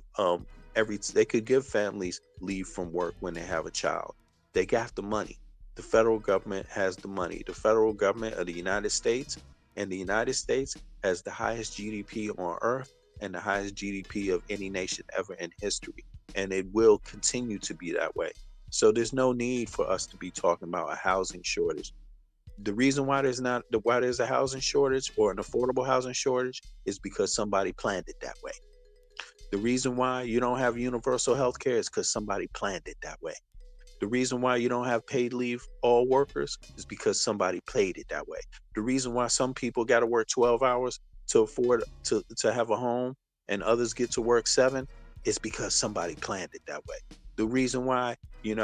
[SPEAKER 1] they could give families leave from work when they have a child. They got the money. The federal government has the money. The federal government of the United States, and the United States has the highest GDP on earth and the highest GDP of any nation ever in history. And it will continue to be that way. So there's no need for us to be talking about a housing shortage. The reason why there's a housing shortage or an affordable housing shortage is because somebody planned it that way. The reason why you don't have universal health care is because somebody planned it that way. The reason why you don't have paid leave all workers is because somebody played it that way. The reason why some people got to work 12 hours to afford to have a home and others get to work 7 is because somebody planned it that way. The reason why, you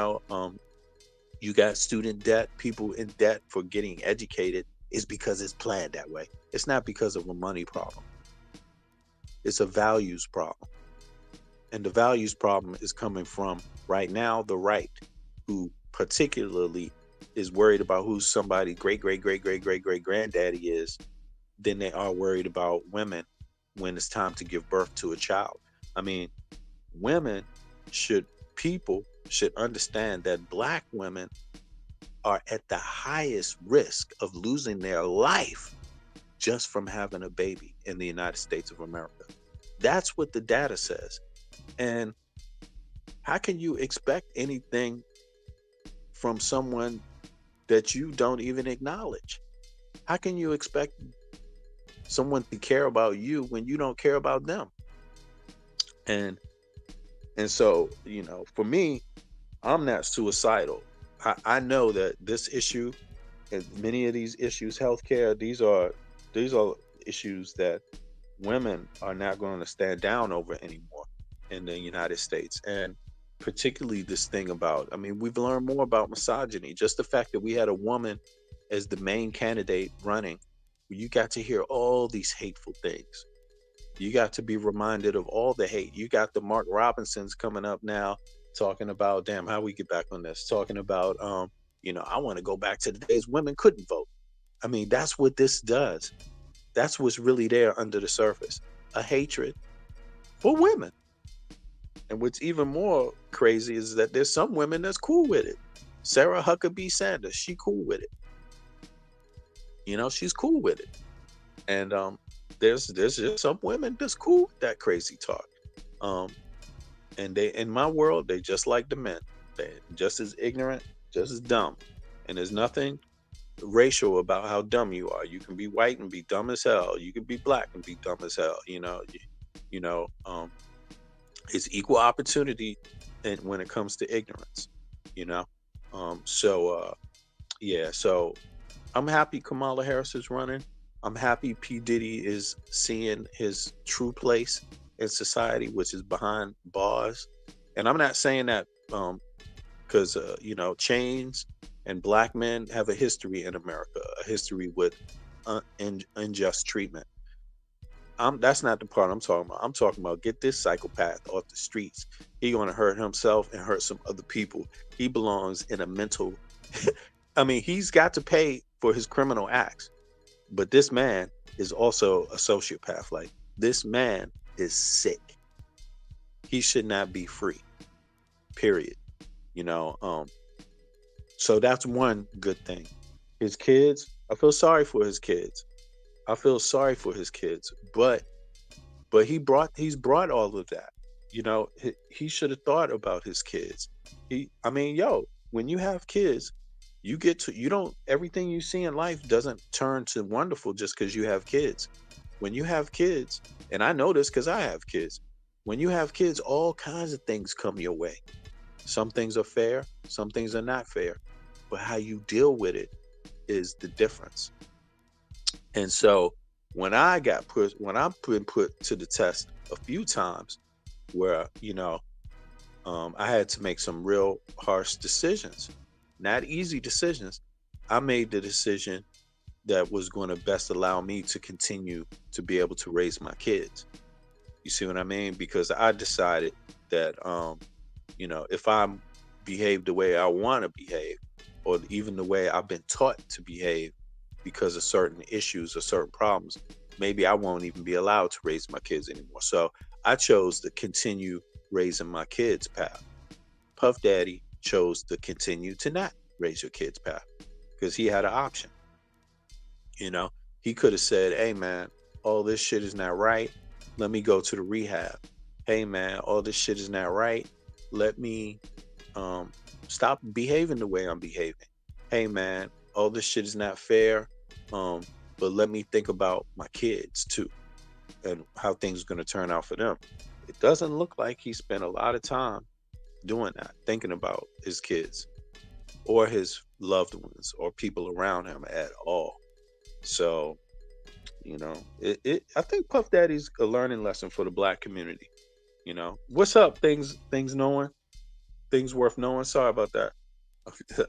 [SPEAKER 1] got student debt, people in debt for getting educated, is because it's planned that way. It's not because of a money problem. It's a values problem. And the values problem is coming from, right now, the right, who particularly is worried about who somebody great great great great great great granddaddy is, than they are worried about women when it's time to give birth to a child. I mean, women should people should understand that black women are at the highest risk of losing their life just from having a baby in the United States of America. That's what the data says. And how can you expect anything from someone that you don't even acknowledge? How can you expect someone to care about you when you don't care about them? And so, for me, I'm not suicidal. I know that this issue and many of these issues, healthcare, these are issues that women are not going to stand down over anymore in the United States. And particularly this thing about, I mean, we've learned more about misogyny. Just the fact that we had a woman as the main candidate running, you got to hear all these hateful things. You got to be reminded of all the hate. You got the Mark Robinsons coming up now talking about, damn, how we get back on this, talking about, I want to go back to the days women couldn't vote. I mean, that's what this does. That's what's really there under the surface. A hatred for women. And what's even more crazy is that there's some women that's cool with it. Sarah Huckabee Sanders, she cool with it. She's cool with it. And there's just some women that's cool with that crazy talk. And they, in my world, they just like the men. They're just as ignorant, just as dumb. And there's nothing racial about how dumb you are. You can be white and be dumb as hell. You can be black and be dumb as hell. It's equal opportunity, and when it comes to ignorance, yeah. So I'm happy Kamala Harris is running. I'm happy P. Diddy is seeing his true place in society, which is behind bars. And I'm not saying that because chains and black men have a history in America, a history with unjust treatment. That's not the part I'm talking about. I'm talking about get this psychopath off the streets. He gonna hurt himself and hurt some other people. He belongs in a mental. I mean, he's got to pay for his criminal acts, but this man is also a sociopath. Like, this man is sick. He should not be free. Period. You know. So that's one good thing. His kids. I feel sorry for his kids. I feel sorry for his kids, but he's brought all of that. He should have thought about his kids. I mean, yo, when you have kids, you don't, everything you see in life doesn't turn to wonderful just because you have kids. When you have kids, and I know this because I have kids, when you have kids, all kinds of things come your way. Some things are fair, some things are not fair, but how you deal with it is the difference. And so when I've been put to the test a few times where, I had to make some real harsh decisions, not easy decisions. I made the decision that was going to best allow me to continue to be able to raise my kids. You see what I mean? Because I decided that, if I behave the way I want to behave, or even the way I've been taught to behave, because of certain issues or certain problems, maybe I won't even be allowed to raise my kids anymore. So I chose to continue raising my kids' path. Puff Daddy chose to continue to not raise your kids' path because he had an option. You know, he could have said, "Hey man, all this shit is not right. Let me go to the rehab. Hey man, all this shit is not right. Let me um, stop behaving the way I'm behaving. Hey man, all this shit is not fair. Um, but let me think about my kids too and how things are going to turn out for them." It doesn't look like he spent a lot of time doing that, thinking about his kids or his loved ones or people around him at all. So, I think Puff Daddy's a learning lesson for the black community. What's up? Things knowing, things worth knowing. Sorry about that.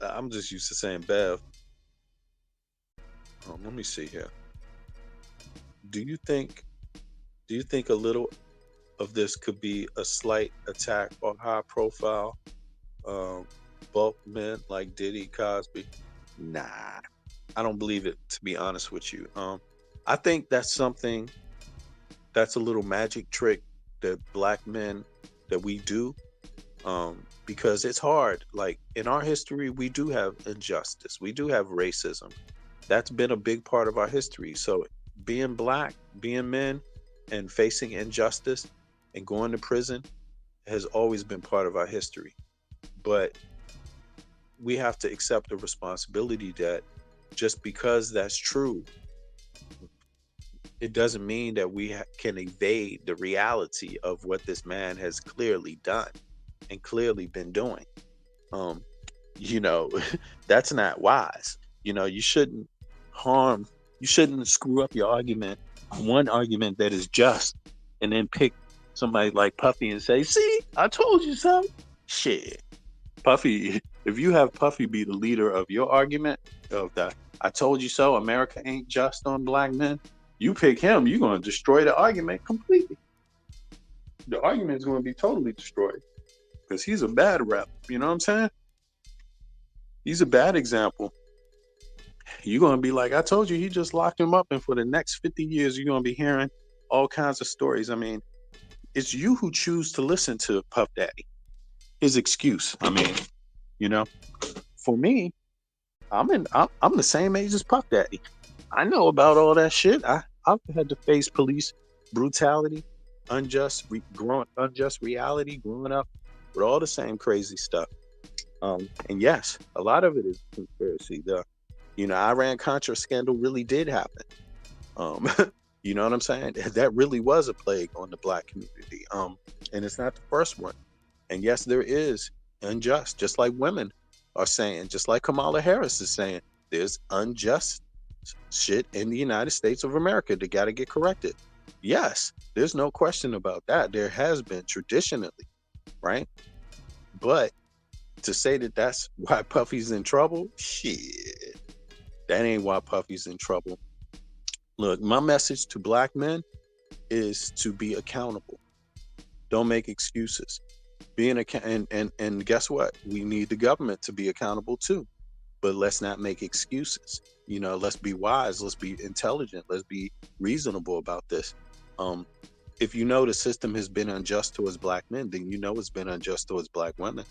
[SPEAKER 1] I'm just used to saying Bev. Let me see here. Do you think do you think a little of this could be a slight attack on high profile um, bulk men like Diddy, Cosby? Nah, I don't believe it. To be honest with you, I think that's something that's a little magic trick that black men that we do, because it's hard. Like in our history, we do have injustice, we do have racism. That's been a big part of our history. So being black, being men, and facing injustice and going to prison has always been part of our history. But we have to accept the responsibility that just because that's true, it doesn't mean that we can evade the reality of what this man has clearly done and clearly been doing. Um, you know, that's not wise. You shouldn't harm, you shouldn't screw up your argument, one argument that is just, and then pick somebody like Puffy and say, "See, I told you so." Shit. Puffy, if you have Puffy be the leader of your argument of that, "I told you so, America ain't just on black men," you pick him, you're going to destroy the argument completely. The argument is going to be totally destroyed because he's a bad rep. You know what I'm saying? He's a bad example. You're going to be like, "I told you," he just locked him up. And for the next 50 years, you're going to be hearing all kinds of stories. I mean, it's you who choose to listen to Puff Daddy. His excuse. I mean, you know, for me, I'm the same age as Puff Daddy. I know about all that shit. I've had to face police brutality, unjust reality growing up with all the same crazy stuff. And yes, a lot of it is conspiracy. The Iran Contra scandal really did happen. Um, you know what I'm saying? That really was a plague on the black community. And it's not the first one. And yes, there is unjust, just like women are saying, just like Kamala Harris is saying, there's unjust shit in the United States of America that got to get corrected. Yes, there's no question about that. There has been traditionally, right? But to say that that's why Puffy's in trouble, shit, that ain't why Puffy's in trouble. Look, my message to black men is to be accountable. Don't make excuses. And guess what? We need the government to be accountable too. But let's not make excuses. Let's be wise. Let's be intelligent. Let's be reasonable about this. Um, if you know the system has been unjust towards black men, then you know it's been unjust towards black women.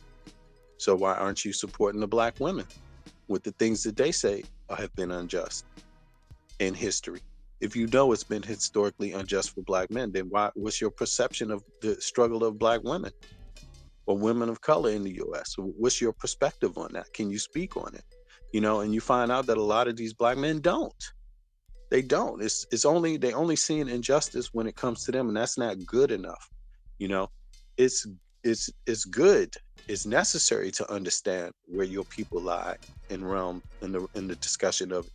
[SPEAKER 1] So why aren't you supporting the black women with the things that they say have been unjust in history? If you know it's been historically unjust for black men, then what's your perception of the struggle of black women or women of color in the U.S.? What's your perspective on that? Can you speak on it? And you find out that a lot of these black men don't. They don't. They only see an injustice when it comes to them, and that's not good enough. You know, it's it's good. It's necessary to understand where your people lie in the discussion of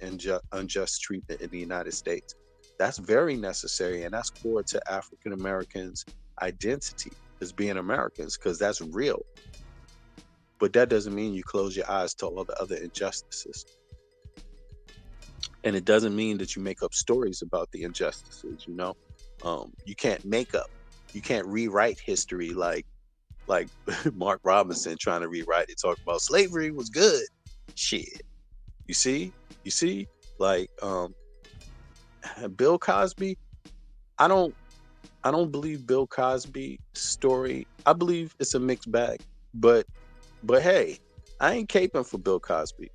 [SPEAKER 1] unjust treatment in the United States. That's very necessary, and that's core to African Americans' identity as being Americans, because that's real. But that doesn't mean you close your eyes to all the other injustices. And it doesn't mean that you make up stories about the injustices. You can't rewrite history like Mark Robinson trying to rewrite it, talk about slavery was good. Shit. You see, like Bill Cosby. I don't believe Bill Cosby's story. I believe it's a mixed bag, but hey, I ain't caping for Bill Cosby.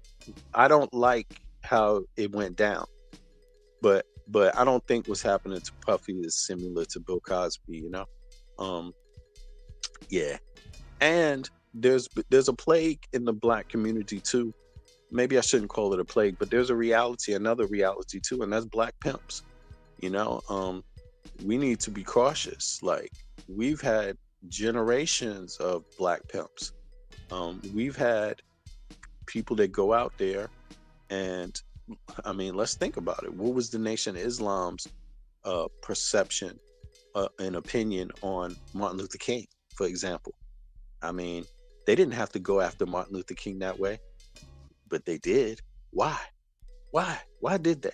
[SPEAKER 1] I don't like how it went down, but I don't think what's happening to Puffy is similar to Bill Cosby. Um, yeah, and there's a plague in the black community too. Maybe I shouldn't call it a plague, but there's another reality too, and that's black pimps. We need to be cautious. Like, we've had generations of black pimps. We've had people that go out there and, I mean, let's think about it. What was the Nation of Islam's perception and opinion on Martin Luther King, for example? I mean, they didn't have to go after Martin Luther King that way, but they did. Why? Why did they?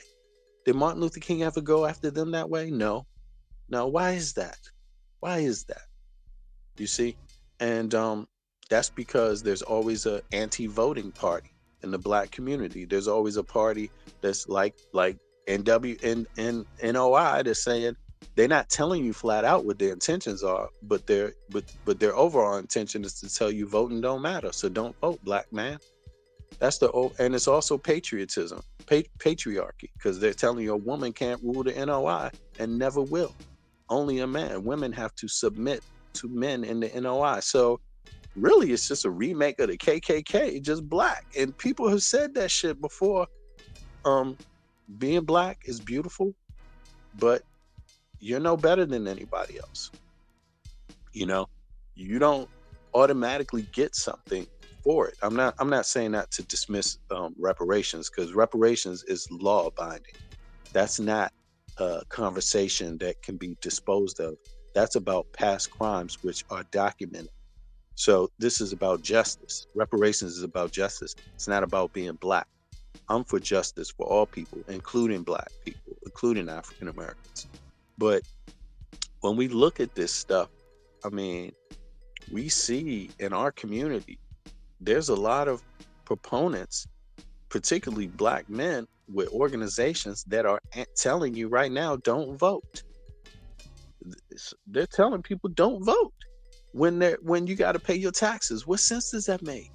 [SPEAKER 1] Did Martin Luther King ever go after them that way? No. Why is that? Why is that? You see? And that's because there's always a anti-voting party in the black community. There's always a party that's like NW and NOI that's saying, they're not telling you flat out what their intentions are, but their overall intention is to tell you voting don't matter. So don't vote, black man. And it's also patriotism, patriarchy, because they're telling you a woman can't rule the NOI and never will. Only a man. Women have to submit to men in the NOI. So really, it's just a remake of the KKK, just black. And people have said that shit before. Being black is beautiful, but you're no better than anybody else. You don't automatically get something for it. I'm not saying that to dismiss reparations, because reparations is law binding. That's not a conversation that can be disposed of. That's about past crimes which are documented. So this is about justice. Reparations is about justice. It's not about being black. I'm for justice for all people, including black people, including African Americans. But when we look at this stuff, I mean, we see in our community, there's a lot of proponents, particularly black men with organizations that are telling you right now, don't vote. They're telling people don't vote when you got to pay your taxes. What sense does that make?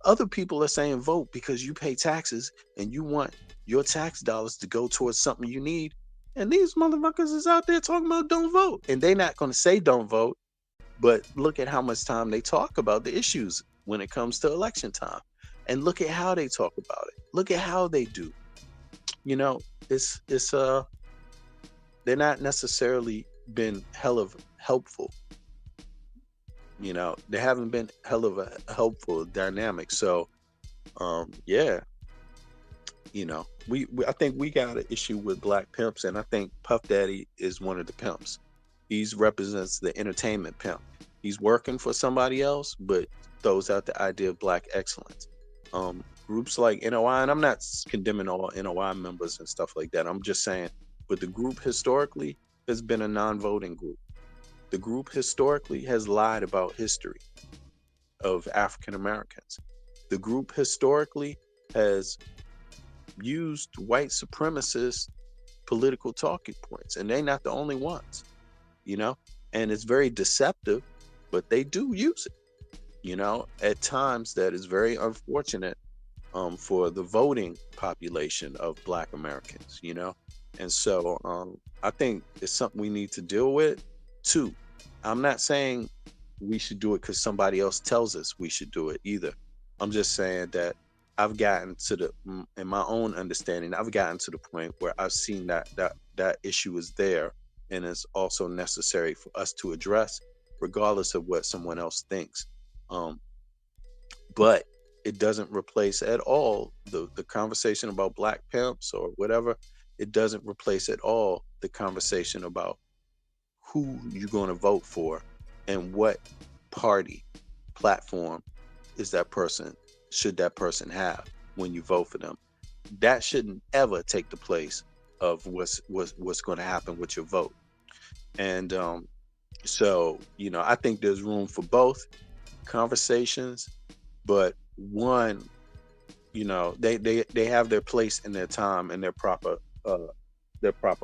[SPEAKER 1] Other people are saying vote because you pay taxes and you want your tax dollars to go towards something you need. And these motherfuckers is out there talking about don't vote. And they're not going to say don't vote, but look at how much time they talk about the issues when it comes to election time. And look at how they talk about it. Look at how they do. It's they're not necessarily been hell of helpful. They haven't been hell of a helpful dynamic. So yeah, we I think we got an issue with black pimps, and I think Puff Daddy is one of the pimps. He represents the entertainment pimp. He's working for somebody else, but throws out the idea of black excellence. Groups like NOI, and I'm not condemning all NOI members and stuff like that. I'm just saying, but the group historically has been a non-voting group. The group historically has lied about history of African Americans. The group historically has used white supremacist political talking points, and they're not the only ones, you know. And it's very deceptive, but they do use it, you know, at times. That is very unfortunate for the voting population of Black Americans, you know. And so I think it's something we need to deal with too. I'm not saying we should do it because somebody else tells us we should do it either. I'm just saying that I've gotten to the, in my own understanding, I've gotten to the point where I've seen that issue is there, and it's also necessary for us to address, regardless of what someone else thinks. Um, but it doesn't replace at all the conversation about black pimps or whatever. It doesn't replace at all the conversation about who you're going to vote for and what party platform is that person should that person have when you vote for them. That shouldn't ever take the place of what's going to happen with your vote. And so, you know, I think there's room for both conversations, but one, you know, they have their place in their time and their proper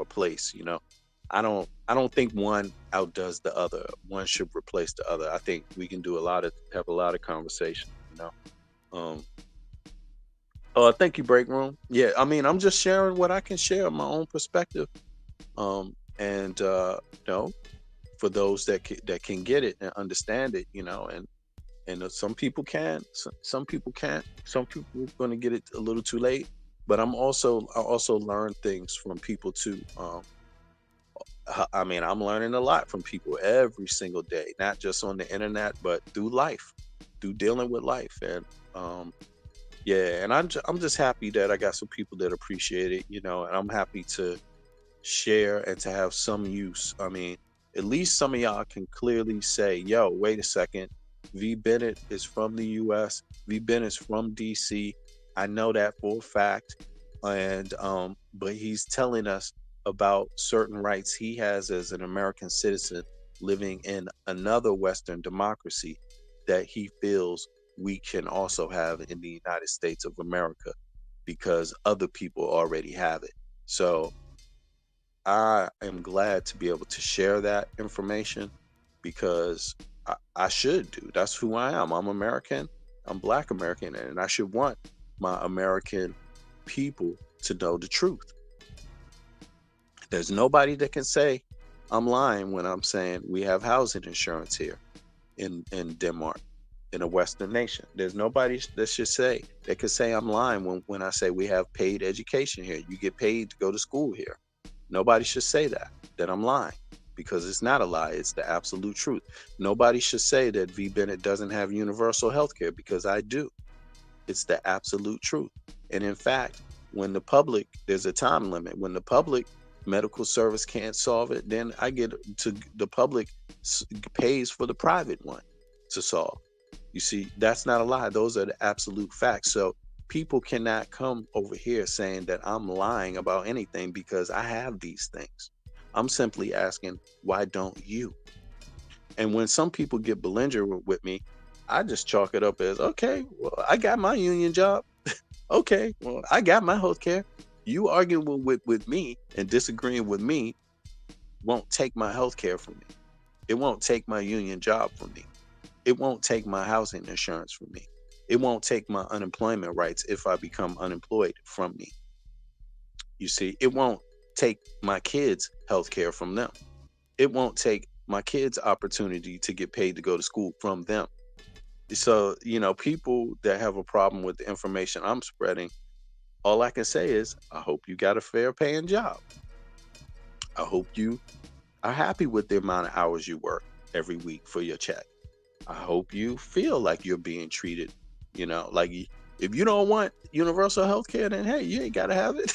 [SPEAKER 1] place, you know. I don't think one outdoes the other. One should replace the other. I think we can do have a lot of conversation, you know. um thank you, break room. Yeah, I mean, I'm just sharing what I can share, my own perspective. And you know, for those that can get it and understand it, you know. And some people can, some people can't. Some people are going to get it a little too late. But I also learn things from people too. I mean, I'm learning a lot from people every single day, not just on the internet, but through life, through dealing with life. And yeah, and I'm just happy that I got some people that appreciate it, you know. And I'm happy to share and to have some use. I mean, at least some of y'all can clearly say, yo, wait a second. V Bennett is from the US. V Bennett's from DC. I know that for a fact. And but he's telling us about certain rights he has as an American citizen living in another Western democracy that he feels we can also have in the United States of America because other people already have it. So I am glad to be able to share that information because I should do. That's who I am. I'm American. I'm Black American, and I should want my American people to know the truth. There's nobody that can say I'm lying when I'm saying we have housing insurance here in Denmark, in a Western nation. There's nobody that should say that could say I'm lying when I say we have paid education here. You get paid to go to school here. Nobody should say that I'm lying, because it's not a lie. It's the absolute truth. Nobody should say that V Bennett doesn't have universal health care, because I do. It's the absolute truth. And in fact, when the public, there's a time limit. When the public medical service can't solve it, then I get to the public pays for the private one to solve. You see, that's not a lie. Those are the absolute facts. So people cannot come over here saying that I'm lying about anything, because I have these things. I'm simply asking, why don't you? And when some people get belligerent with me, I just chalk it up as, okay, well, I got my union job. Okay, well, I got my health care. You arguing with me and disagreeing with me won't take my health care from me. It won't take my union job from me. It won't take my housing insurance from me. It won't take my unemployment rights if I become unemployed from me. You see, it won't take my kids' health care from them. It won't take my kids' opportunity to get paid to go to school from them. So, you know, people that have a problem with the information I'm spreading, all I can say is, I hope you got a fair paying job. I hope you are happy with the amount of hours you work every week for your check. I hope you feel like you're being treated, you know, like, if you don't want universal health care, then hey, you ain't got to have it.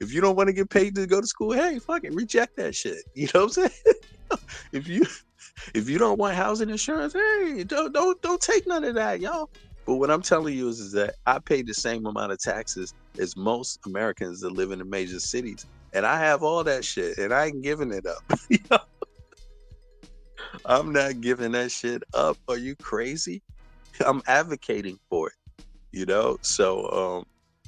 [SPEAKER 1] If you don't want to get paid to go to school, hey, fuck it, reject that shit. You know what I'm saying? if you If you don't want housing insurance, hey, don't take none of that, y'all. But what I'm telling you is that I pay the same amount of taxes as most Americans that live in the major cities, and I have all that shit, and I ain't giving it up. I'm not giving that shit up. Are you crazy? I'm advocating for it. So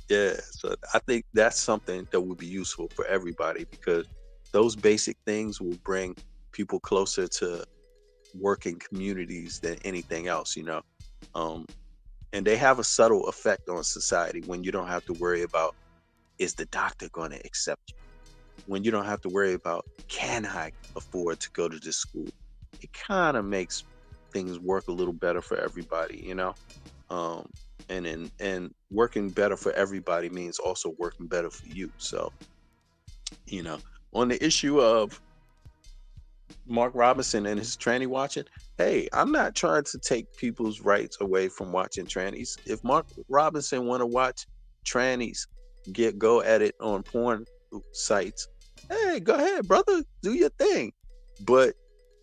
[SPEAKER 1] yeah, so I think that's something that would be useful for everybody because those basic things will bring people closer to working communities than anything else. um and they have a subtle effect on society when you don't have to worry about, is the doctor going to accept you, when you don't have to worry about, can I afford to go to this school. It kind of makes things work a little better for everybody. um and working better for everybody means also working better for you. So you know on the issue of Mark Robinson and his tranny watching, hey, I'm not trying to take people's rights away from watching trannies. If Mark Robinson want to watch trannies go at it on porn sites, hey, go ahead, brother, do your thing. But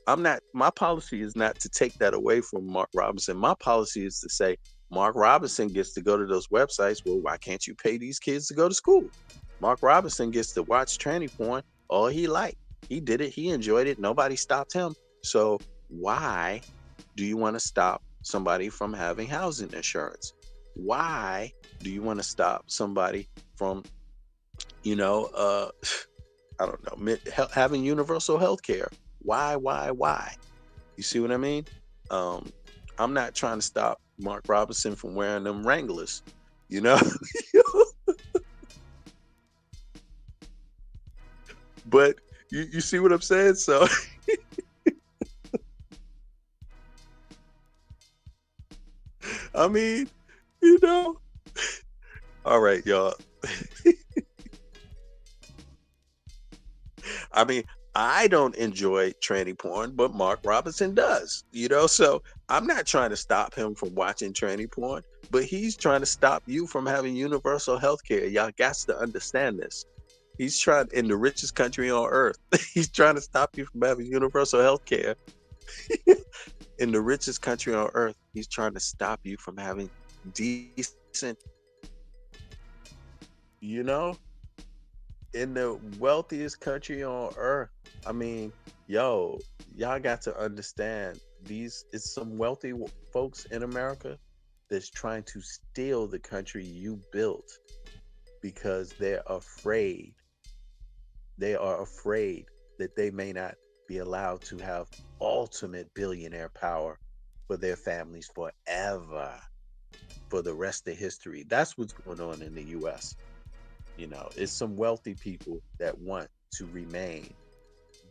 [SPEAKER 1] my policy is not to take that away from Mark Robinson. My policy is to say Mark Robinson gets to go to those websites. Well, why can't you pay these kids to go to school? Mark Robinson gets to watch tranny porn all he liked. He did it, he enjoyed it, nobody stopped him. So why do you want to stop somebody from having housing insurance? Why do you want to stop somebody from, you know, I don't know, having universal health care? Why? You see what I mean? Um, I'm not trying to stop Mark Robinson from wearing them Wranglers, you know? But you see what I'm saying? So, I mean, you know, all right, y'all. I mean, I don't enjoy tranny porn, but Mark Robinson does. So I'm not trying to stop him from watching tranny porn, but he's trying to stop you from having universal health care. Y'all got to understand this. He's trying in the richest country on earth. He's trying to stop you from having universal health care. In the richest country on earth, he's trying to stop you from having decent, you know, in the wealthiest country on earth. I mean, yo, y'all got to understand it's some wealthy folks in America that's trying to steal the country you built because they're afraid. They are afraid that they may not be allowed to have ultimate billionaire power for their families forever, for the rest of history. That's what's going on in the US. It's some wealthy people that want to remain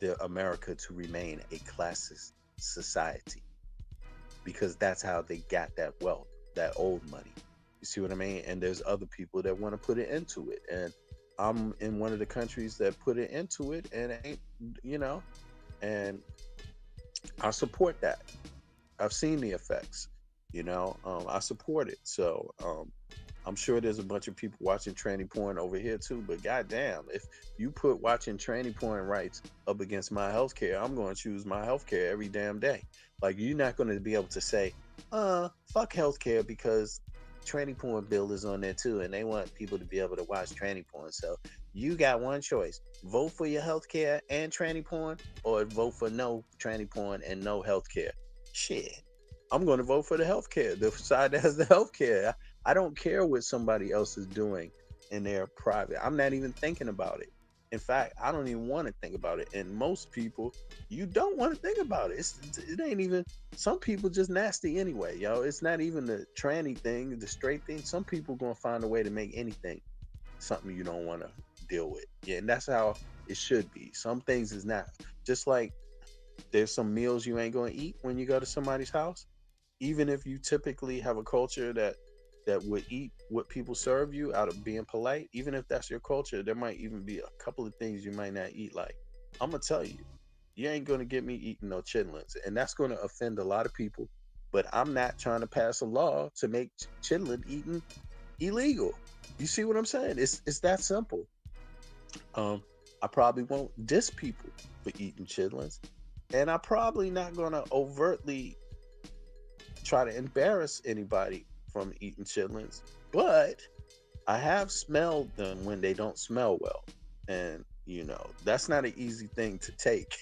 [SPEAKER 1] the America to remain a classist society because that's how they got that wealth, that old money. You see what I mean? And there's other people that want to put it into it. And I'm in one of the countries that put it into it and and I support that. I've seen the effects. I support it. So I'm sure there's a bunch of people watching tranny porn over here too, but goddamn, if you put watching tranny porn rights up against my healthcare, I'm going to choose my healthcare every damn day. Like, you're not going to be able to say, fuck healthcare because tranny porn bill is on there too, and they want people to be able to watch tranny porn. So you got one choice: vote for your healthcare and tranny porn, or vote for no tranny porn and no healthcare. Shit, I'm going to vote for the healthcare. The side that has the healthcare. I don't care what somebody else is doing in their private. I'm not even thinking about it. In fact, I don't even want to think about it. And most people, you don't want to think about it. It ain't even. Some people just nasty anyway, yo. It's not even the tranny thing, the straight thing. Some people gonna find a way to make anything something you don't want to deal with. Yeah, and that's how it should be. Some things is not. Just like there's some meals you ain't gonna eat when you go to somebody's house, even if you typically have a culture that would eat what people serve you out of being polite. Even if that's your culture, there might even be a couple of things you might not eat. Like, I'm gonna tell you, you ain't gonna get me eating no chitlins, and that's gonna offend a lot of people. But I'm not trying to pass a law to make chitlin eating illegal. You see what I'm saying? It's that simple. I probably won't diss people for eating chitlins, And I'm probably not gonna overtly try to embarrass anybody from eating chitlins, but I have smelled them when they don't smell well. And, that's not an easy thing to take,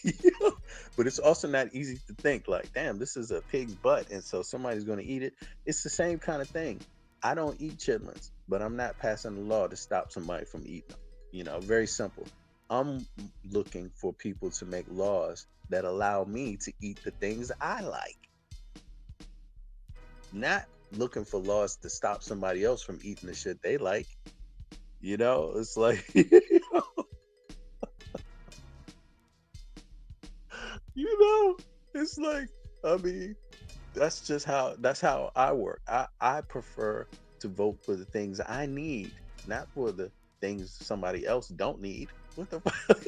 [SPEAKER 1] but it's also not easy to think, like, damn, this is a pig's butt. And so somebody's going to eat it. It's the same kind of thing. I don't eat chitlins, but I'm not passing a law to stop somebody from eating them. Very simple. I'm looking for people to make laws that allow me to eat the things I like, not looking for laws to stop somebody else from eating the shit they like. It's like, you know, it's like, I mean, that's how I work. I prefer to vote for the things I need, not for the things somebody else don't need. What the fuck?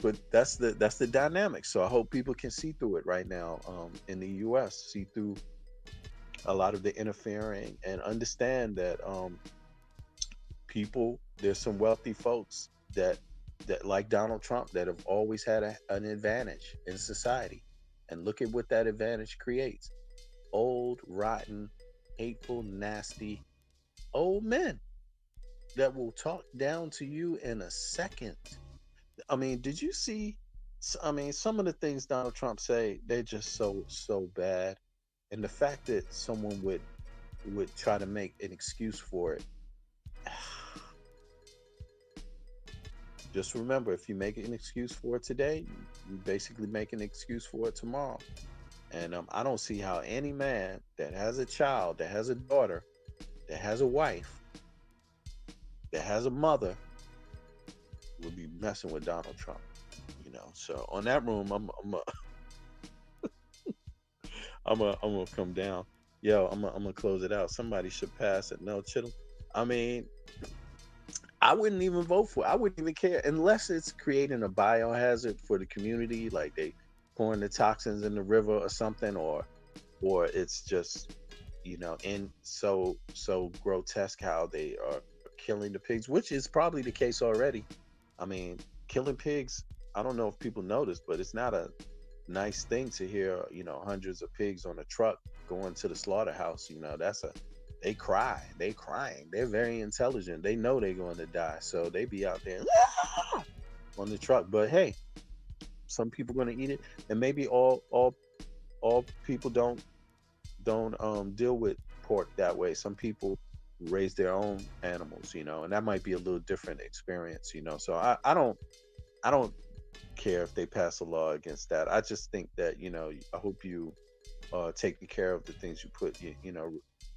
[SPEAKER 1] But that's the dynamic. So I hope people can see through it right now, in the US, see through a lot of the interfering and understand that, there's some wealthy folks that like Donald Trump, that have always had an advantage in society, and look at what that advantage creates: old, rotten, hateful, nasty old men that will talk down to you in a second. I mean, did you see? I mean, some of the things Donald Trump say, they're just so bad, and the fact that someone would try to make an excuse for it. Just remember, if you make an excuse for it today, you basically make an excuse for it tomorrow. And I don't see how any man that has a child, that has a daughter, that has a wife, that has a mother, would be messing with Donald Trump. So on that room, I'm gonna come down. Yo, I'm gonna close it out. Somebody should pass it. No, Chittle. I mean, I wouldn't even vote for it. I wouldn't even care unless it's creating a biohazard for the community, like they pouring the toxins in the river or something, or it's just, and so grotesque how they are killing the pigs, which is probably the case already. I mean, killing pigs, I don't know if people notice, but it's not a nice thing to hear, hundreds of pigs on a truck going to the slaughterhouse. That's a they cry, they crying, they're very intelligent, they know they're going to die, so they be out there on the truck. But hey, some people going to eat it, and maybe all people don't deal with pork that way. Some people raise their own animals, and that might be a little different experience, so I don't care if they pass a law against that. I just think that, I hope you taking care of the things you put,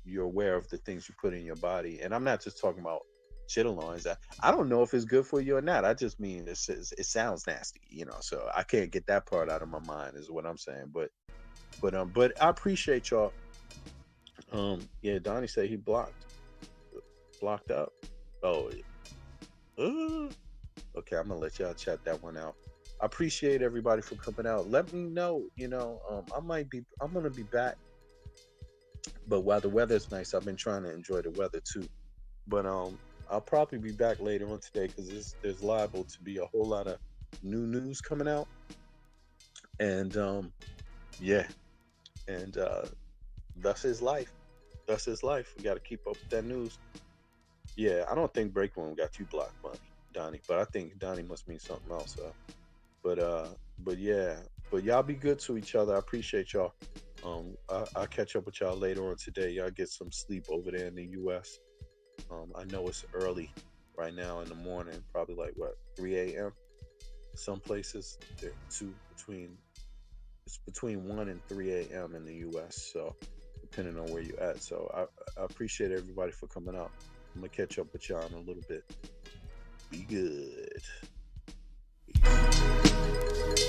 [SPEAKER 1] you're aware of the things you put in your body. And I'm not just talking about chitlins. I don't know if it's good for you or not. I just mean it sounds nasty, so I can't get that part out of my mind, is what I'm saying. But I appreciate y'all. Yeah, Donnie said he blocked up. Oh, uh, okay, I'm gonna let y'all chat that one out. I appreciate everybody for coming out. Let me know, I'm gonna be back, but while the weather's nice, I've been trying to enjoy the weather too. But I'll probably be back later on today, because there's liable to be a whole lot of new news coming out. And yeah, and thus is life. Thus is life. We got to keep up with that news. Yeah, I don't think Break Room got you blocked, Donnie, but I think Donnie must mean something else. But uh, but yeah, but y'all be good to each other. I appreciate y'all. I'll catch up with y'all later on today. Y'all get some sleep over there in the U.S. I know it's early right now in the morning, probably like what, 3 a.m. Some places they're it's between 1 and 3 a.m. in the U.S. So depending on where you're at. So I appreciate everybody for coming out. I'm gonna catch up with y'all in a little bit. Be good. Peace.